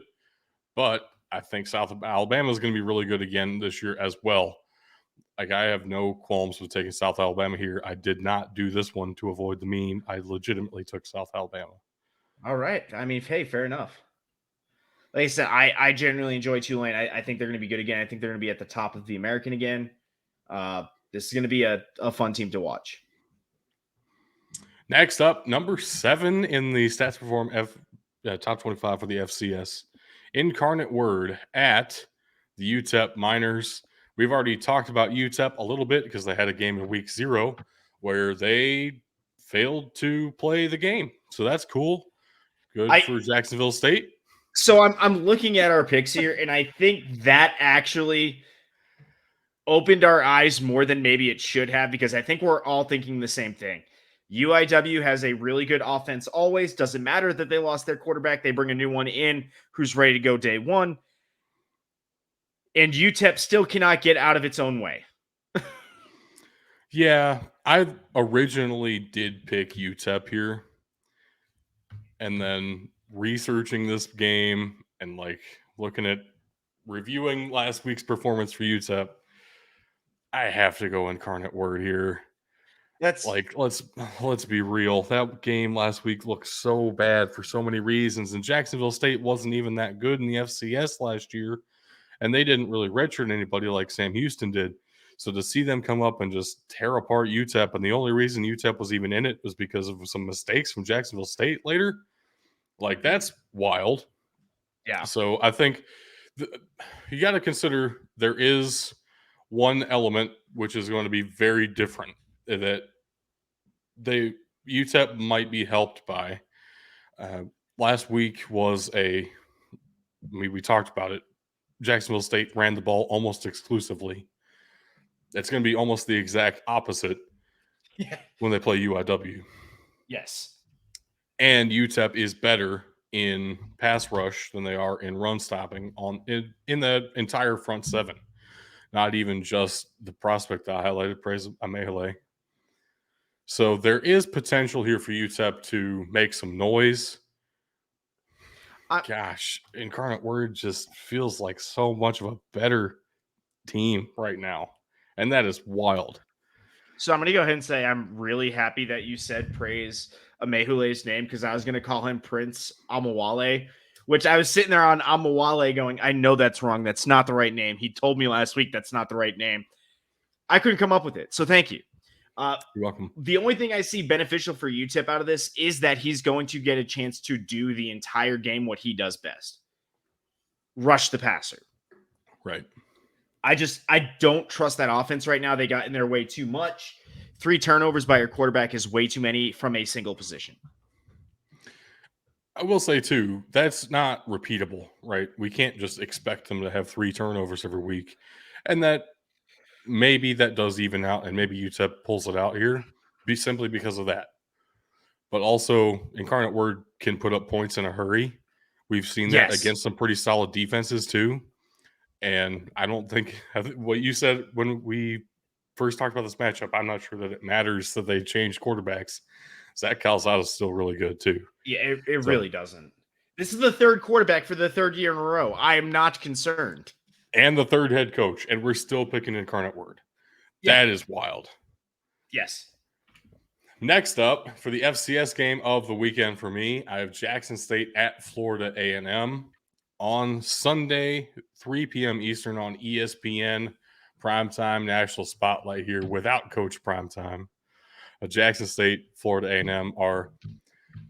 But I think South Alabama is going to be really good again this year as well. Like, I have no qualms with taking South Alabama here. I did not do this one to avoid the meme. I legitimately took South Alabama. All right. I mean, hey, fair enough. Like I said, I genuinely enjoy Tulane. I think they're going to be good again. I think they're going to be at the top of the American again. This is going to be a fun team to watch. Next up, number 7 in the Stats Perform top 25 for the FCS. Incarnate Word at the UTEP Miners. We've already talked about UTEP a little bit because they had a game in week 0 where they failed to play the game. So that's cool. Good for Jacksonville State. So I'm looking at our picks here, and I think that actually opened our eyes more than maybe it should have, because I think we're all thinking the same thing. UIW has a really good offense always. Doesn't matter that they lost their quarterback. They bring a new one in who's ready to go day one. And UTEP still cannot get out of its own way. Yeah, I originally did pick UTEP here. And then researching this game and like looking at reviewing last week's performance for UTEP, I have to go Incarnate Word here. That's Like let's be real. That game last week looked so bad for so many reasons, and Jacksonville State wasn't even that good in the FCS last year, and they didn't really redshirt anybody like Sam Houston did. So to see them come up and just tear apart UTEP, and the only reason UTEP was even in it was because of some mistakes from Jacksonville State later, like that's wild. yeah. So I think you got to consider there is one element which is going to be very different that UTEP might be helped by. Last week was we talked about it. Jacksonville State ran the ball almost exclusively. It's going to be almost the exact opposite when they play UIW. Yes. And UTEP is better in pass rush than they are in run stopping in the entire front seven. Not even just the prospect that I highlighted, Praise Amehele. So there is potential here for UTEP to make some noise. Gosh, Incarnate Word just feels like so much of a better team right now. And that is wild. So I'm going to go ahead and say I'm really happy that you said praise Amehule's name, because I was going to call him Prince Amawale, which I was sitting there on Amawale going, I know that's wrong. That's not the right name. He told me last week that's not the right name. I couldn't come up with it. So thank you. You're welcome. The only thing I see beneficial for UTEP out of this is that he's going to get a chance to do the entire game what he does best. Rush the passer. Right. I don't trust that offense right now. They got in their way too much. 3 turnovers by your quarterback is way too many from a single position. I will say, too, that's not repeatable, right? We can't just expect them to have 3 turnovers every week. And that maybe that does even out, and maybe UTEP pulls it out here simply because of that. But also, Incarnate Word can put up points in a hurry. We've seen that against some pretty solid defenses, too. And I don't think what you said when we first talked about this matchup, I'm not sure that it matters that they changed quarterbacks. Zach Calzada is still really good, too. Yeah, it really doesn't. This is the 3rd quarterback for the 3rd year in a row. I am not concerned. And the 3rd head coach, and we're still picking Incarnate Word. Yeah. That is wild. Yes. Next up, for the FCS game of the weekend for me, I have Jackson State at Florida A&M on Sunday, 3 p.m. Eastern on ESPN. Primetime national spotlight here without Coach Primetime. Jackson State, Florida A&M are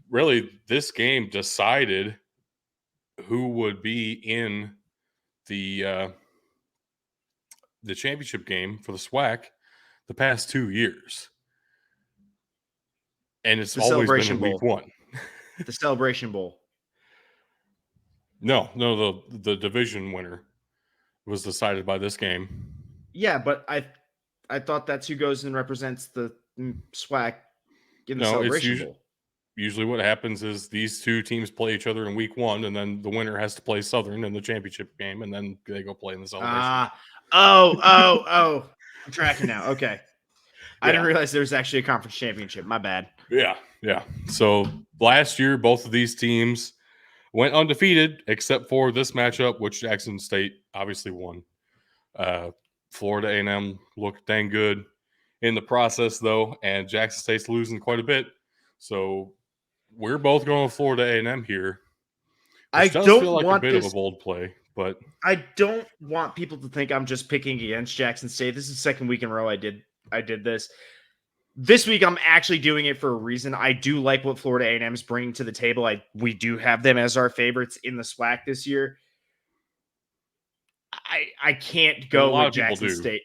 really, this game decided who would be in the championship game for the SWAC the past 2 years. And it's always been in week 1. The Celebration Bowl. No, the division winner was decided by this game. Yeah, but I thought that's who goes and represents the SWAC in the Celebration Bowl. Usually what happens is these 2 teams play each other in week 1, and then the winner has to play Southern in the championship game, and then they go play in the Celebration. Oh. I'm tracking now. Okay. I didn't realize there was actually a conference championship. My bad. Yeah. So last year, both of these teams went undefeated, except for this matchup, which Jackson State obviously won. Florida A&M looked dang good in the process, though, and Jackson State's losing quite a bit. So we're both going with Florida A&M here. Which does feel like a bit of a bold play, but I don't want people to think I'm just picking against Jackson State. This is the 2nd week in a row I did this. This week I'm actually doing it for a reason. I do like what Florida A&M is bringing to the table. We do have them as our favorites in the SWAC this year. I can't go with Jackson State.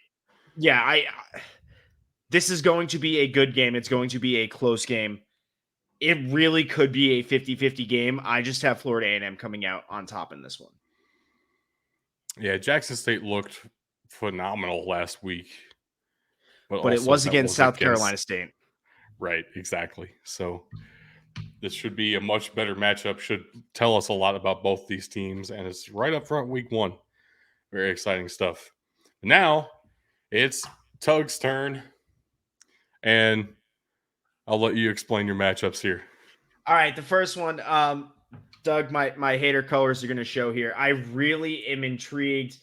Yeah, this is going to be a good game. It's going to be a close game. It really could be a 50-50 game. I just have Florida A&M coming out on top in this one. Yeah, Jackson State looked phenomenal last week. But it also was that against South Carolina State. Right, exactly. So this should be a much better matchup, should tell us a lot about both these teams, and it's right up front week 1. Very exciting stuff. Now it's Tug's turn, and I'll let you explain your matchups here. All right, the first one, Doug, my hater colors are going to show here. I really am intrigued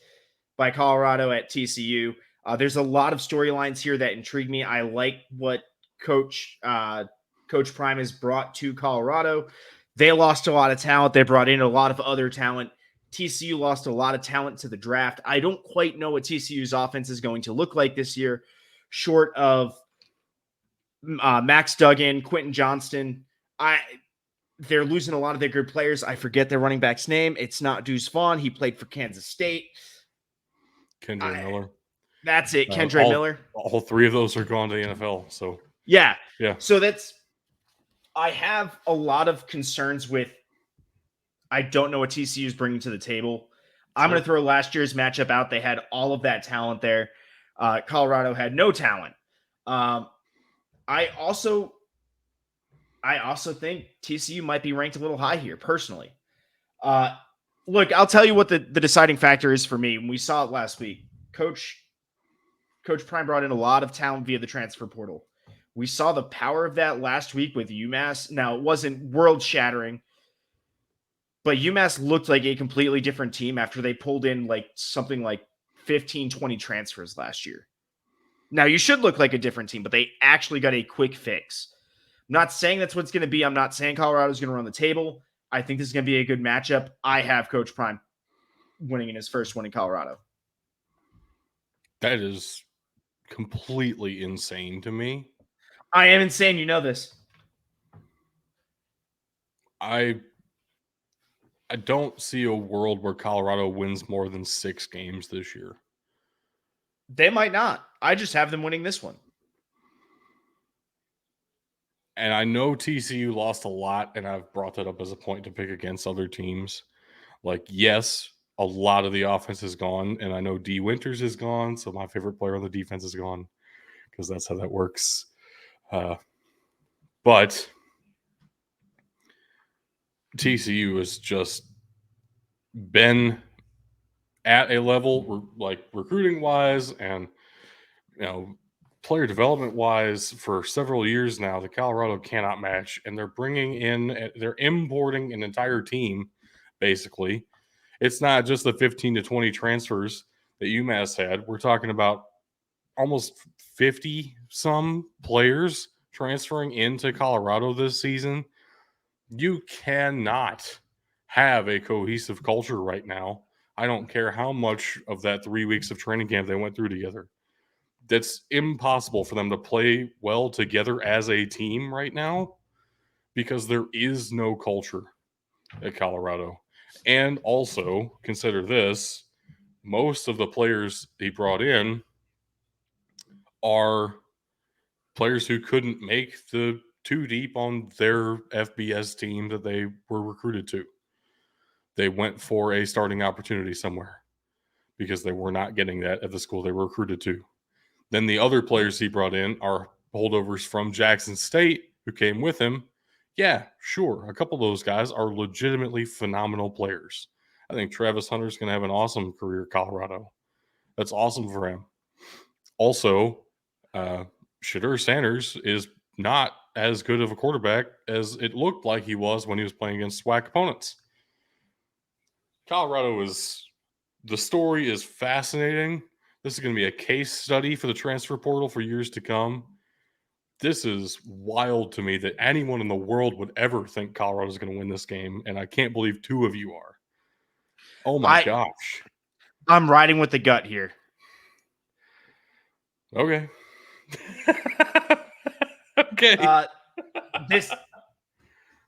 by Colorado at TCU. There's a lot of storylines here that intrigue me. I like what Coach Prime has brought to Colorado. They lost a lot of talent. They brought in a lot of other talent. TCU lost a lot of talent to the draft. I don't quite know what TCU's offense is going to look like this year, short of Max Duggan, Quentin Johnston. They're losing a lot of their good players. I forget their running back's name. It's not Deuce Vaughn. He played for Kansas State. Kendre Miller. That's it. Kendre Miller. All 3 of those are gone to the NFL. So yeah. So I have a lot of concerns with. I don't know what TCU is bringing to the table. I'm going to throw last year's matchup out. They had all of that talent there. Colorado had no talent. I also think TCU might be ranked a little high here, personally. Look, I'll tell you what the deciding factor is for me. When we saw it last week, Coach Prime brought in a lot of talent via the transfer portal. We saw the power of that last week with UMass. Now, it wasn't world-shattering, but UMass looked like a completely different team after they pulled in something like 15, 20 transfers last year. Now, you should look like a different team, but they actually got a quick fix. I'm not saying that's what it's going to be. I'm not saying Colorado's going to run the table. I think this is going to be a good matchup. I have Coach Prime winning in his first one in Colorado. That is completely insane to me. I am insane. You know this. I don't see a world where Colorado wins more than 6 games this year. They might not. I just have them winning this one. And I know TCU lost a lot, and I've brought that up as a point to pick against other teams. Yes, a lot of the offense is gone, and I know D. Winters is gone, so my favorite player on the defense is gone, because that's how that works. But TCU has just been at a level, recruiting-wise and, player development-wise for several years now that Colorado cannot match, and they're importing an entire team, basically. It's not just the 15 to 20 transfers that UMass had. We're talking about almost 50-some players transferring into Colorado this season. You cannot have a cohesive culture right now. I don't care how much of that 3 weeks of training camp they went through together. That's impossible for them to play well together as a team right now because there is no culture at Colorado. And also, consider this, most of the players he brought in are players who couldn't make the 2 deep on their FBS team that they were recruited to. They went for a starting opportunity somewhere because they were not getting that at the school they were recruited to. Then the other players he brought in are holdovers from Jackson State who came with him. Yeah, sure. A couple of those guys are legitimately phenomenal players. I think Travis Hunter's going to have an awesome career at Colorado. That's awesome for him. Also, Shedeur Sanders is not as good of a quarterback as it looked like he was when he was playing against SWAC opponents. The story is fascinating. This is going to be a case study for the transfer portal for years to come. This is wild to me that anyone in the world would ever think Colorado is going to win this game, and I can't believe 2 of you are. Oh my gosh. I'm riding with the gut here. Okay. Okay.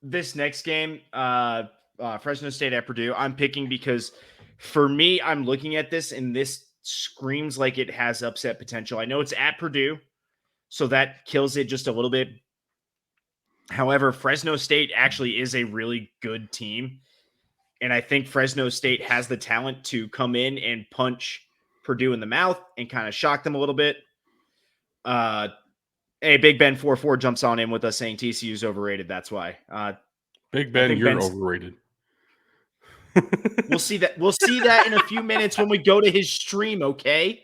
This next game, Fresno State at Purdue, I'm picking because for me, I'm looking at this and this screams like it has upset potential. I know it's at Purdue, so that kills it just a little bit. However, Fresno State actually is a really good team. And I think Fresno State has the talent to come in and punch Purdue in the mouth and kind of shock them a little bit. Hey, Big Ben 44 jumps on in with us saying TCU is overrated. That's why. Big Ben, you're overrated. We'll see that. We'll see that in a few minutes when we go to his stream. Okay.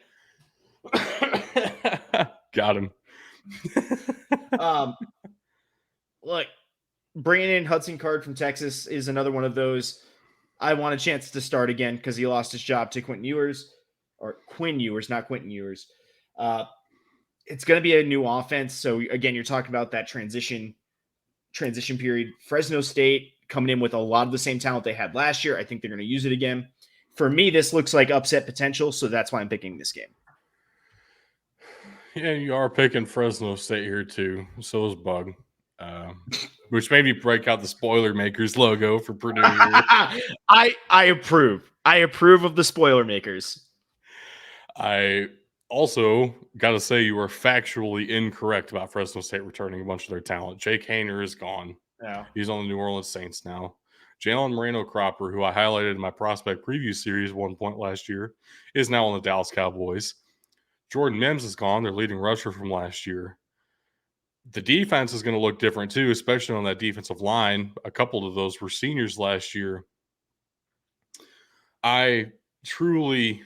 Got him. Look, bringing in Hudson Card from Texas is another one of those. I want a chance to start again because he lost his job to Quinn Ewers, not Quentin Ewers. It's going to be a new offense. So again, you're talking about that transition period. Fresno State coming in with a lot of the same talent they had last year. I think they're going to use it again. For me, this looks like upset potential, so that's why I'm picking this game. Yeah, you are picking Fresno State here too. So is Bug, which made me break out the Spoiler Makers logo for Purdue. I approve. I approve of the Spoiler Makers. I also got to say you are factually incorrect about Fresno State returning a bunch of their talent. Jake Haener is gone. Yeah. He's on the New Orleans Saints now. Jalen Moreno-Cropper, who I highlighted in my prospect preview series 1 point last year, is now on the Dallas Cowboys. Jordan Mims is gone, their leading rusher from last year. The defense is going to look different too, especially on that defensive line. A couple of those were seniors last year. I truly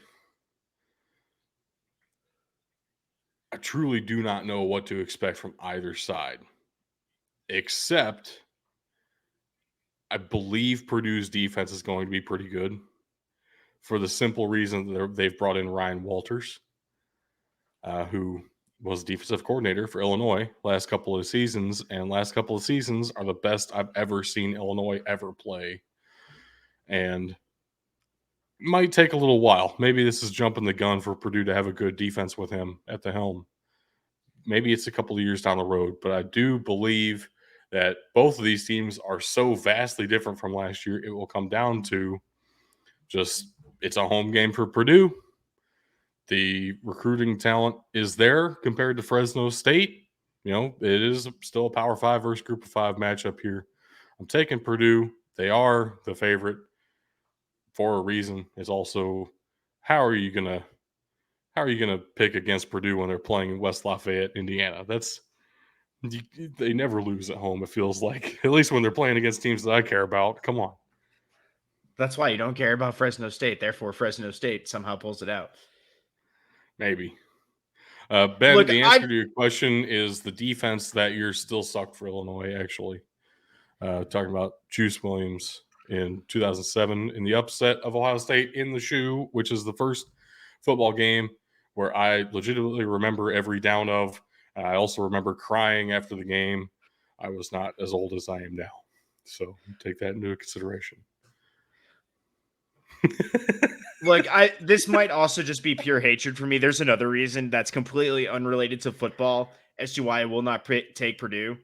do not know what to expect from either side, except I believe Purdue's defense is going to be pretty good for the simple reason that they've brought in Ryan Walters, who was defensive coordinator for Illinois last couple of seasons, and last couple of seasons are the best I've ever seen Illinois ever play. And it might take a little while. Maybe this is jumping the gun for Purdue to have a good defense with him at the helm. Maybe it's a couple of years down the road, but I do believe that both of these teams are so vastly different from last year, it will come down to just it's a home game for Purdue. The recruiting talent is there compared to Fresno State. You know, it is still a Power 5 versus Group of 5 matchup here. I'm taking Purdue. They are the favorite for a reason. Is also how are you gonna pick against Purdue when they're playing in West Lafayette, Indiana? They never lose at home, it feels like. At least when they're playing against teams that I care about. Come on. That's why you don't care about Fresno State. Therefore, Fresno State somehow pulls it out. Maybe. Ben, Look, the answer to your question is the defense that year still sucked for Illinois, actually. Talking about Juice Williams in 2007 in the upset of Ohio State in the shoe, which is the first football game where I legitimately remember every down of. I also remember crying after the game. I was not as old as I am now. So take that into consideration. Look, this might also just be pure hatred for me. There's another reason that's completely unrelated to football as to why I will not take Purdue.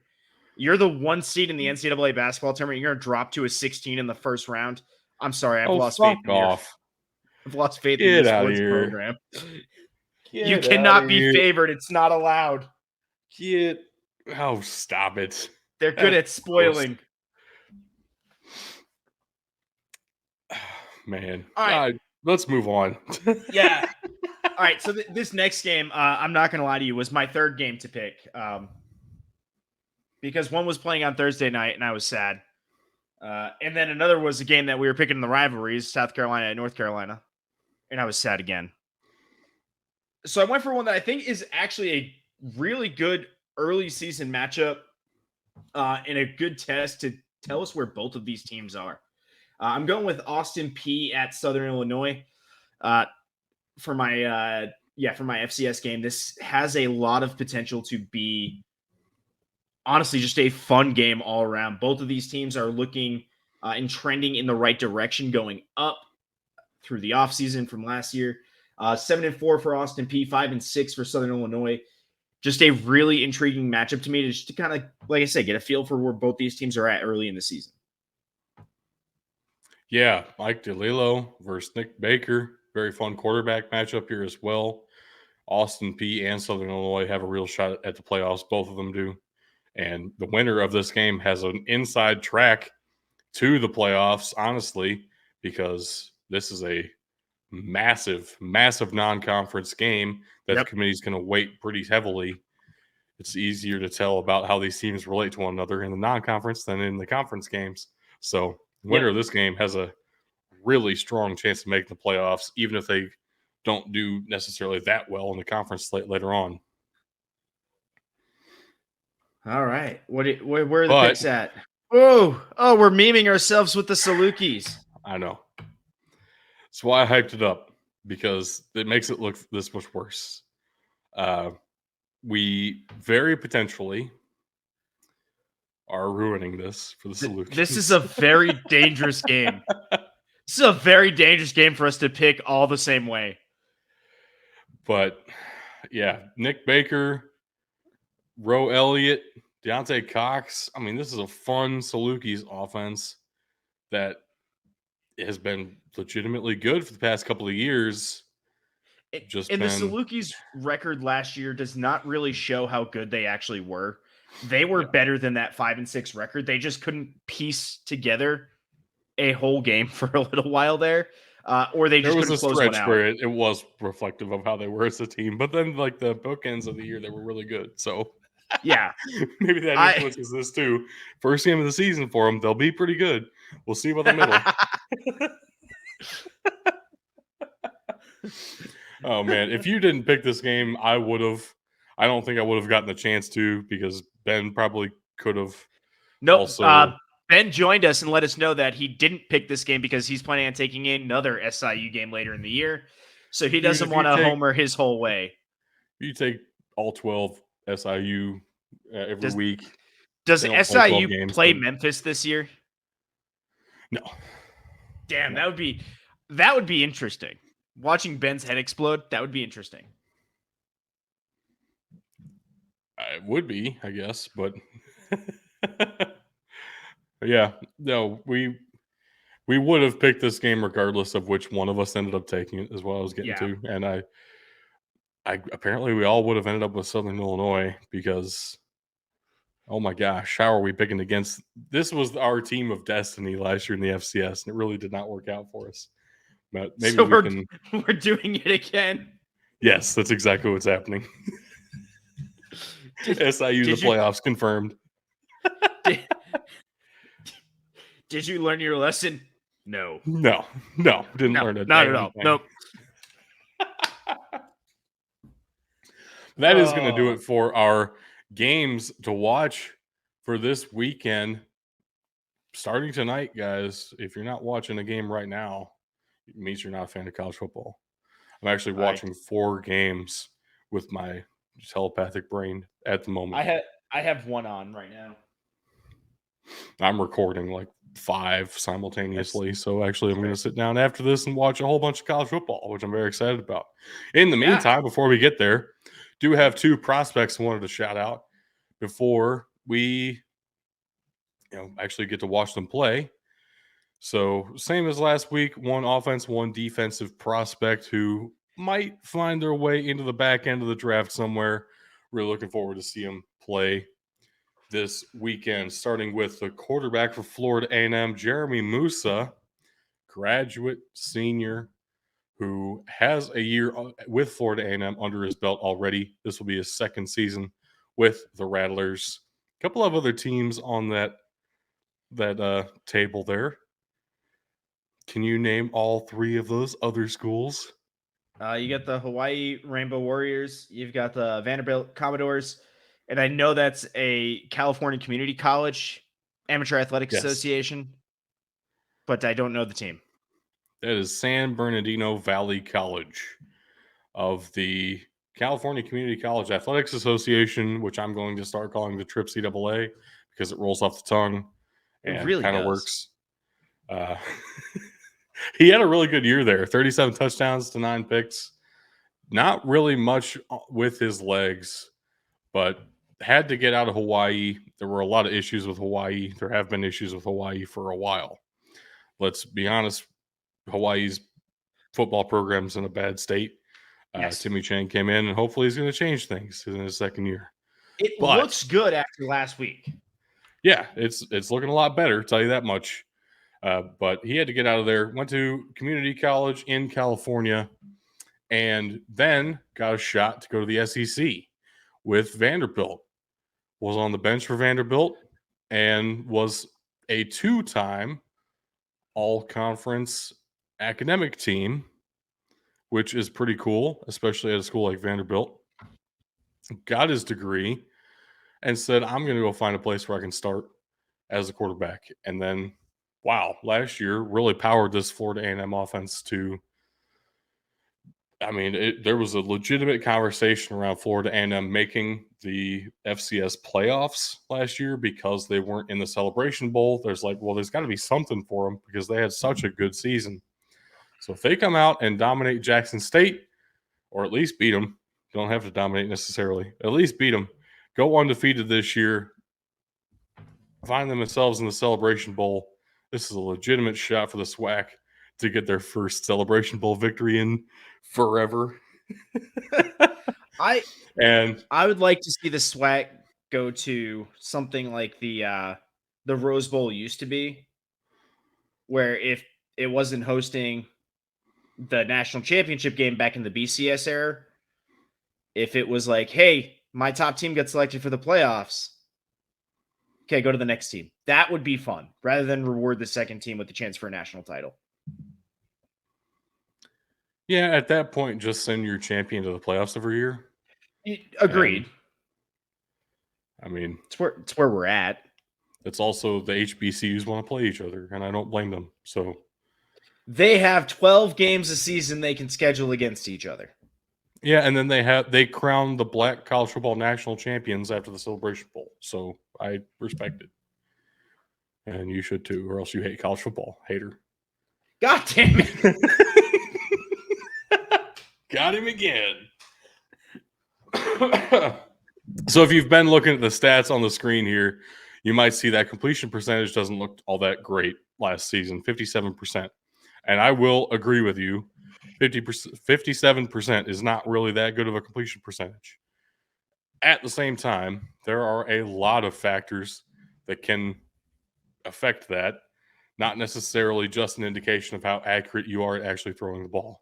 You're the 1 seed in the NCAA basketball tournament. You're going to drop to a 16 in the first round. I'm sorry. I've lost faith in I've lost faith in your sports program. You cannot be favored. It's not allowed. Oh, stop it. They're good at spoiling. Man. All right. Let's move on. Yeah. All right. So this next game, I'm not going to lie to you, was my third game to pick. Because one was playing on Thursday night and I was sad. And then another was a game that we were picking in the rivalries, South Carolina and North Carolina. And I was sad again. So I went for one that I think is actually a really good early season matchup and a good test to tell us where both of these teams are. I'm going with Austin P at Southern Illinois for my FCS game. This has a lot of potential to be honestly just a fun game all around. Both of these teams are looking and trending in the right direction, going up through the offseason from last year. 7-4 for Austin P, 5-6 for Southern Illinois. Just a really intriguing matchup to me, just to kind of, like I said, get a feel for where both these teams are at early in the season. Yeah, Mike DeLillo versus Nick Baker. Very fun quarterback matchup here as well. Austin P and Southern Illinois have a real shot at the playoffs. Both of them do. And the winner of this game has an inside track to the playoffs, honestly, because this is a massive non-conference game that the committee is going to weight pretty heavily, it's easier to tell about how these teams relate to one another in the non-conference than in the conference games. So the winner of this game has a really strong chance of making the playoffs, even if they don't do necessarily that well in the conference slate later on. All right. Where are the picks at? Oh, we're memeing ourselves with the Salukis. I know. That's why I hyped it up, because it makes it look this much worse. We very potentially are ruining this for the Salukis. This is a very dangerous game. This is a very dangerous game for us to pick all the same way. But yeah, Nick Baker, Roe Elliott, Deontay Cox. I mean, this is a fun Salukis offense that has been legitimately good for the past couple of years. The Salukis' record last year does not really show how good they actually were. They were better than that 5-6 record. They just couldn't piece together a whole game for a little while there, or they just couldn't close one out. There was a stretch where it was reflective of how they were as a team, but then like the bookends of the year, they were really good. So yeah, maybe that influences this too. First game of the season for them, they'll be pretty good. We'll see about the middle. Oh man, if you didn't pick this game, I would have. I don't think I would have gotten the chance to, because Ben probably could have. Nope. Ben joined us and let us know that he didn't pick this game because he's planning on taking another SIU game later in the year. So he doesn't want to homer his whole way. You take all 12 SIU every week. Does SIU play Memphis this year? No. Damn, no. That would be interesting. Watching Ben's head explode, that would be interesting. It would be, I guess, but yeah, no, we would have picked this game regardless of which one of us ended up taking it, is what I was getting to. And I apparently we all would have ended up with Southern Illinois, because oh my gosh, how are we picking against? This was our team of destiny last year in the FCS, and it really did not work out for us. But maybe so we're doing it again. Yes, that's exactly what's happening. SIU the playoffs confirmed. Did you learn your lesson? No. Didn't learn it. Not at all. Nope. That is going to do it for our games to watch for this weekend. Starting tonight, guys, if you're not watching a game right now, it means you're not a fan of college football. I'm actually watching 4 games with my telepathic brain at the moment. I have one on right now. I'm recording like 5 simultaneously. So actually, I'm going to sit down after this and watch a whole bunch of college football, which I'm very excited about. In the meantime, before we get there, do have 2 prospects I wanted to shout out before we actually get to watch them play. So same as last week, 1 offense, 1 defensive prospect who might find their way into the back end of the draft somewhere. Really looking forward to see them play this weekend, starting with the quarterback for Florida A&M, Jeremy Musa, graduate senior, who has a year with Florida A&M under his belt already. This will be his 2nd season with the Rattlers. A couple of other teams on that table there. Can you name all 3 of those other schools? You got the Hawaii Rainbow Warriors. You've got the Vanderbilt Commodores. And I know that's a California Community College Amateur Athletics Association, but I don't know the team. That is San Bernardino Valley College of the California Community College Athletics Association, which I'm going to start calling the Trip CAA because it rolls off the tongue and it really kind of works. He had a really good year there, 37 touchdowns to 9 picks. Not really much with his legs, but had to get out of Hawaii. There were a lot of issues with Hawaii. There have been issues with Hawaii for a while. Let's be honest, Hawaii's football program's in a bad state. Timmy Chang came in, and hopefully he's going to change things in his 2nd year. It looks good after last week. Yeah, it's looking a lot better, tell you that much. But he had to get out of there, went to community college in California, and then got a shot to go to the SEC with Vanderbilt. Was on the bench for Vanderbilt and was a 2-time all-conference academic team, which is pretty cool, especially at a school like Vanderbilt. Got his degree and said, I'm going to go find a place where I can start as a quarterback. And then, wow, last year really powered this Florida A&M offense to, there was a legitimate conversation around Florida A&M making the FCS playoffs last year because they weren't in the Celebration Bowl. There's there's got to be something for them because they had such a good season. So if they come out and dominate Jackson State, or at least beat them, don't have to dominate necessarily, at least beat them, go undefeated this year, find themselves in the Celebration Bowl. This is a legitimate shot for the SWAC to get their first Celebration Bowl victory in forever. I would like to see the SWAC go to something like the Rose Bowl used to be, where if it wasn't hosting the national championship game back in the BCS era, if it was like, hey, my top team got selected for the playoffs, okay, go to the next team. That would be fun, rather than reward the second team with the chance for a national title. Yeah, at that point, just send your champion to the playoffs every year. Agreed. It's where we're at. It's also the HBCUs want to play each other, and I don't blame them. So they have 12 games a season they can schedule against each other. Yeah, and then they crown the Black College Football National Champions after the Celebration Bowl. So I respect it. And you should too, or else you hate college football. Hater. God damn it. Got him again. So if you've been looking at the stats on the screen here, you might see that completion percentage doesn't look all that great last season, 57%. And I will agree with you. 57% is not really that good of a completion percentage. At the same time, there are a lot of factors that can affect that, not necessarily just an indication of how accurate you are at actually throwing the ball.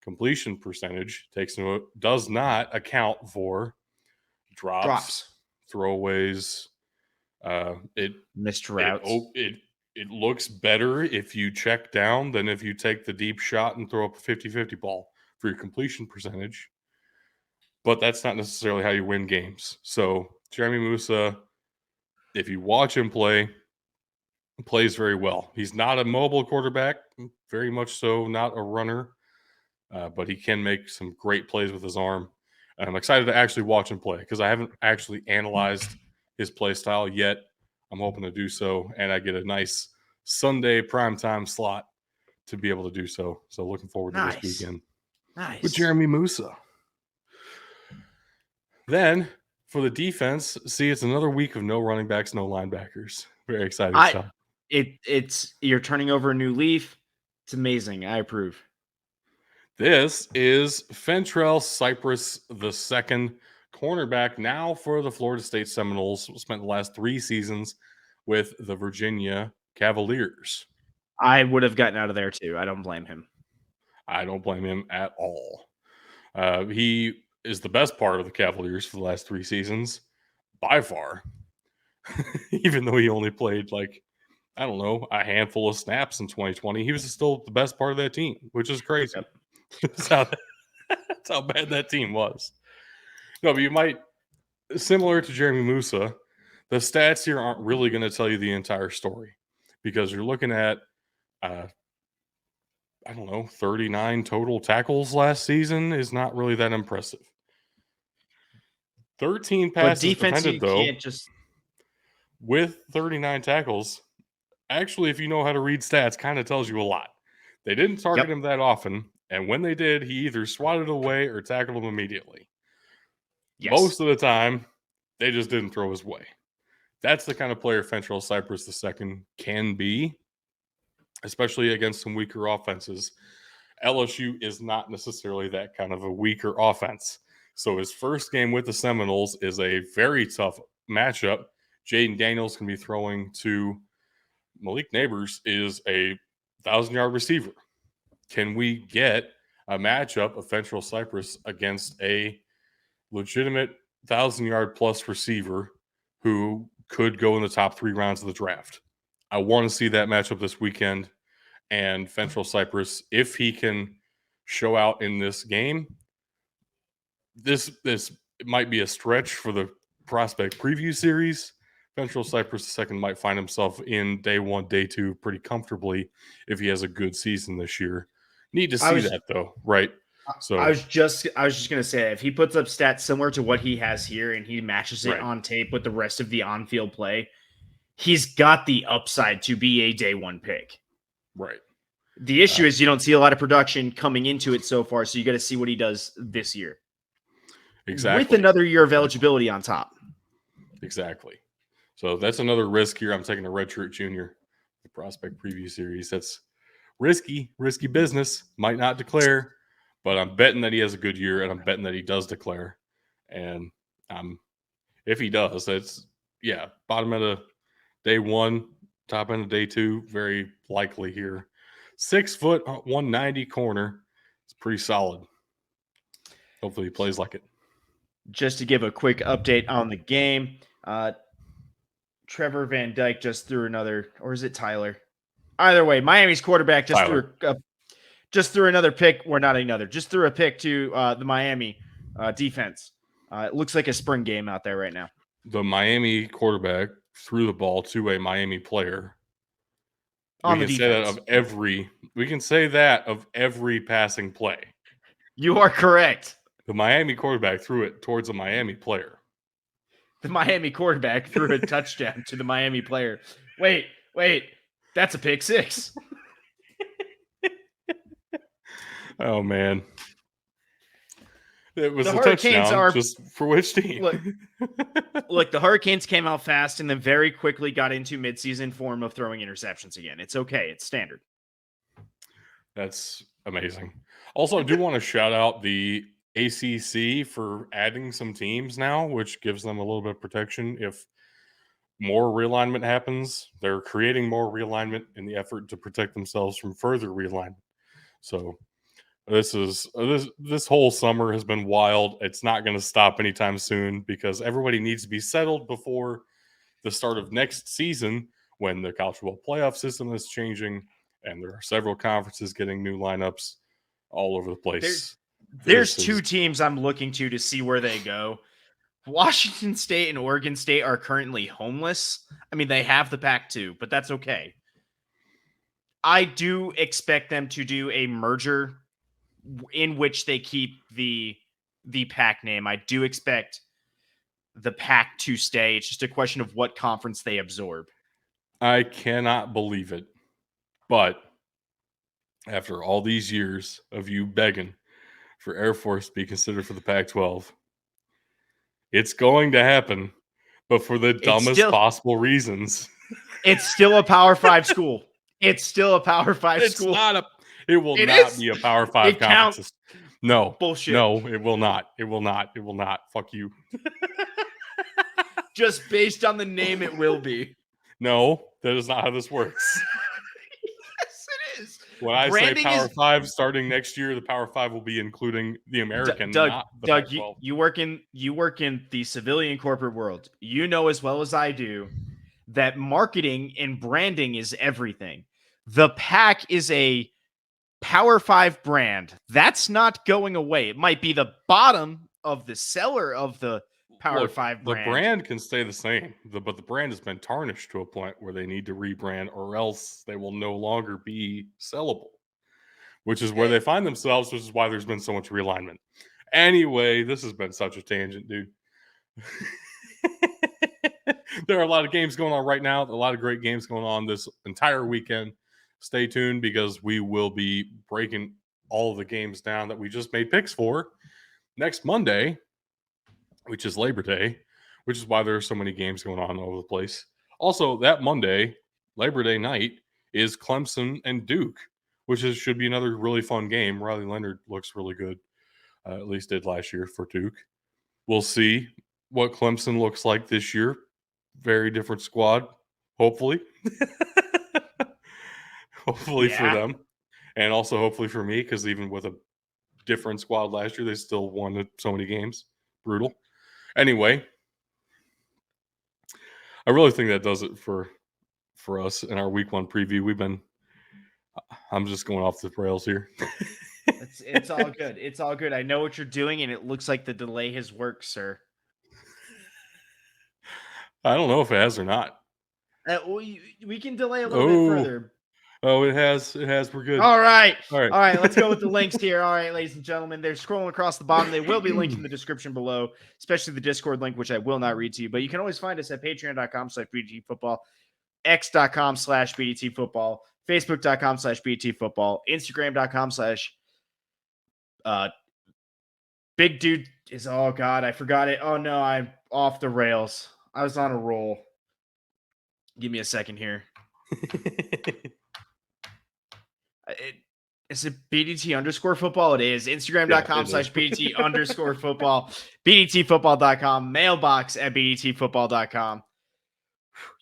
Completion percentage does not account for drops. Throwaways. Missed routes. It looks better if you check down than if you take the deep shot and throw up a 50-50 ball for your completion percentage. But that's not necessarily how you win games. So Jeremy Musa, if you watch him play, plays very well. He's not a mobile quarterback, very much so, not a runner, but he can make some great plays with his arm. And I'm excited to actually watch him play because I haven't actually analyzed his play style yet. I'm hoping to do so, and I get a nice Sunday primetime slot to be able to do so. So looking forward to this weekend with Jeremy Musa. Then for the defense, it's another week of no running backs, no linebackers. Very exciting stuff. It's you're turning over a new leaf. It's amazing. I approve. This is Fentrell Cypress II, cornerback now for the Florida State Seminoles. Spent the last 3 seasons with the Virginia Cavaliers. I would have gotten out of there too. I don't blame him. I don't blame him at all. He is the best part of the Cavaliers for the last 3 seasons, by far. Even though he only played a handful of snaps in 2020, he was still the best part of that team, which is crazy. Yep. That's how bad that team was. No, but you might, similar to Jeremy Musa, the stats here aren't really going to tell you the entire story because you're looking at, 39 total tackles last season is not really that impressive. 13 passes defended, though, with 39 tackles. Actually, if you know how to read stats, kind of tells you a lot. They didn't target him that often, and when they did, he either swatted away or tackled him immediately. Yes. Most of the time, they just didn't throw his way. That's the kind of player Fentrell Cypress II can be, especially against some weaker offenses. LSU is not necessarily that kind of a weaker offense. So his first game with the Seminoles is a very tough matchup. Jaden Daniels can be throwing to Malik Neighbors is a 1,000-yard receiver. Can we get a matchup of Central Cypress against a legitimate 1,000-yard plus receiver who could go in the top 3 rounds of the draft? I want to see that matchup this weekend. And Central Cypress, if he can show out in this game, this might be a stretch for the prospect preview series. Central Cypress II might find himself in day 1, day 2 pretty comfortably if he has a good season this year. Need to see that though, right? So I was just gonna say, if he puts up stats similar to what he has here and he matches it on tape with the rest of the on-field play, he's got the upside to be a day 1 pick. Right. The issue is you don't see a lot of production coming into it so far, so you got to see what he does this year. Exactly. With another year of eligibility on top. Exactly. So that's another risk here. I'm taking a redshirt junior, the prospect preview series. That's risky business. Might not declare, but I'm betting that he has a good year, and I'm betting that he does declare. And if he does, that's bottom end of day 1, top end of day 2, very likely here. 6 foot, 190 corner. It's pretty solid. Hopefully he plays like it. Just to give a quick update on the game, Trevor Van Dyke just threw another, or is it Tyler? Either way, Miami's quarterback just threw another pick, or not another, just threw a pick to the Miami defense. It looks like a spring game out there right now. The Miami quarterback threw the ball to a Miami player. We can say that of every passing play. You are correct. The Miami quarterback threw it towards a Miami player. The Miami quarterback threw a touchdown to the Miami player. Wait. That's a pick 6. Oh, man. It was a touchdown just for which team? Look, the Hurricanes came out fast and then very quickly got into midseason form of throwing interceptions again. It's okay. It's standard. That's amazing. Also, I do want to shout out the ACC for adding some teams now, which gives them a little bit of protection if more realignment happens. They're creating more realignment in the effort to protect themselves from further realignment. So this whole summer has been wild. It's not going to stop anytime soon because everybody needs to be settled before the start of next season when the college football playoff system is changing and there are several conferences getting new lineups all over the place. There's 2 teams I'm looking to see where they go. Washington State and Oregon State are currently homeless. I mean, they have the Pac-2, but that's okay. I do expect them to do a merger in which they keep the Pac name. I do expect the Pac to stay. It's just a question of what conference they absorb. I cannot believe it. But after all these years of you begging for Air Force to be considered for the Pac-12, it's going to happen, but for the dumbest possible reasons. It's still a Power 5 school. It's still a Power 5 school. It will not be a Power 5 conference. No. Bullshit. No, it will not. It will not. It will not. Fuck you. Just based on the name, it will be. No, that is not how this works. Yes, it is. When I say Power 5 starting next year, the Power 5 will be including the American, not the Pac-12. you work in the civilian corporate world. You know as well as I do that marketing and branding is everything. The Pac is a Power 5 brand. That's not going away. It might be the bottom of the seller of the Power 5 brand. The brand can stay the same, but the brand has been tarnished to a point where they need to rebrand or else they will no longer be sellable, which is where they find themselves, which is why there's been so much realignment. Anyway, this has been such a tangent, dude. There are a lot of games going on right now, a lot of great games going on this entire weekend. Stay tuned because we will be breaking all of the games down that we just made picks for next Monday, which is Labor Day, which is why there are so many games going on all over the place. Also, that Monday, Labor Day night, is Clemson and Duke, which should be another really fun game. Riley Leonard looks really good, at least did last year for Duke. We'll see what Clemson looks like this year. Very different squad, hopefully. hopefully for Yeah. them, and also hopefully for me, because even with a different squad last year, they still won so many games. Brutal. Anyway, I really think that does it for us in our week 1 preview. I'm just going off the rails here. It's all good. It's all good. I know what you're doing, and it looks like the delay has worked, sir. I don't know if it has or not. We can delay a little bit further. Oh, it has. It has. We're good. All right. All right. All right. Let's go with the links here. All right, ladies and gentlemen, they're scrolling across the bottom. They will be linked in the description below, especially the Discord link, which I will not read to you. But you can always find us at patreon.com/BDTfootball, x.com/BDTfootball, facebook.com/BDTfootball, instagram.com/ big dude is, oh God, I forgot it. Oh no, I'm off the rails. I was on a roll. Give me a second here. Is it BDT_football? It is. Instagram.com/BDT_football, BDTfootball.com, mailbox at BDTfootball.com,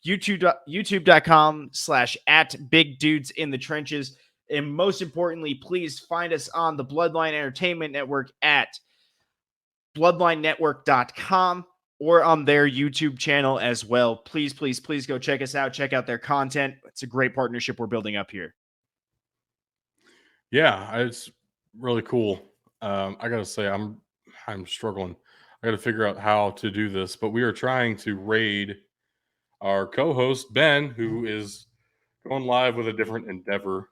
YouTube.com/@BigDudesInTheTrenches. And most importantly, please find us on the Bloodline Entertainment Network at bloodlinenetwork.com or on their YouTube channel as well. Please, please, please go check us out. Check out their content. It's a great partnership we're building up here. Yeah, it's really cool. I gotta say, I'm struggling. I gotta figure out how to do this, but we are trying to raid our co-host Ben, who is going live with a different endeavor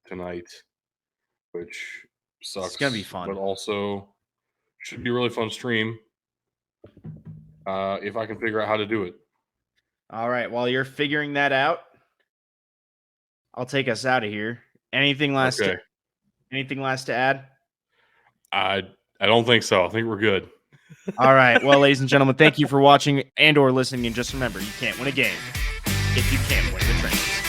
tonight, which sucks. It's gonna be fun, but also should be a really fun stream. If I can figure out how to do it. All right. While you're figuring that out, I'll take us out of here. Anything last? Okay. Anything last to add? I don't think so. I think we're good. All right. Well, ladies and gentlemen, thank you for watching and or listening. And just remember, you can't win a game if you can't win the trenches.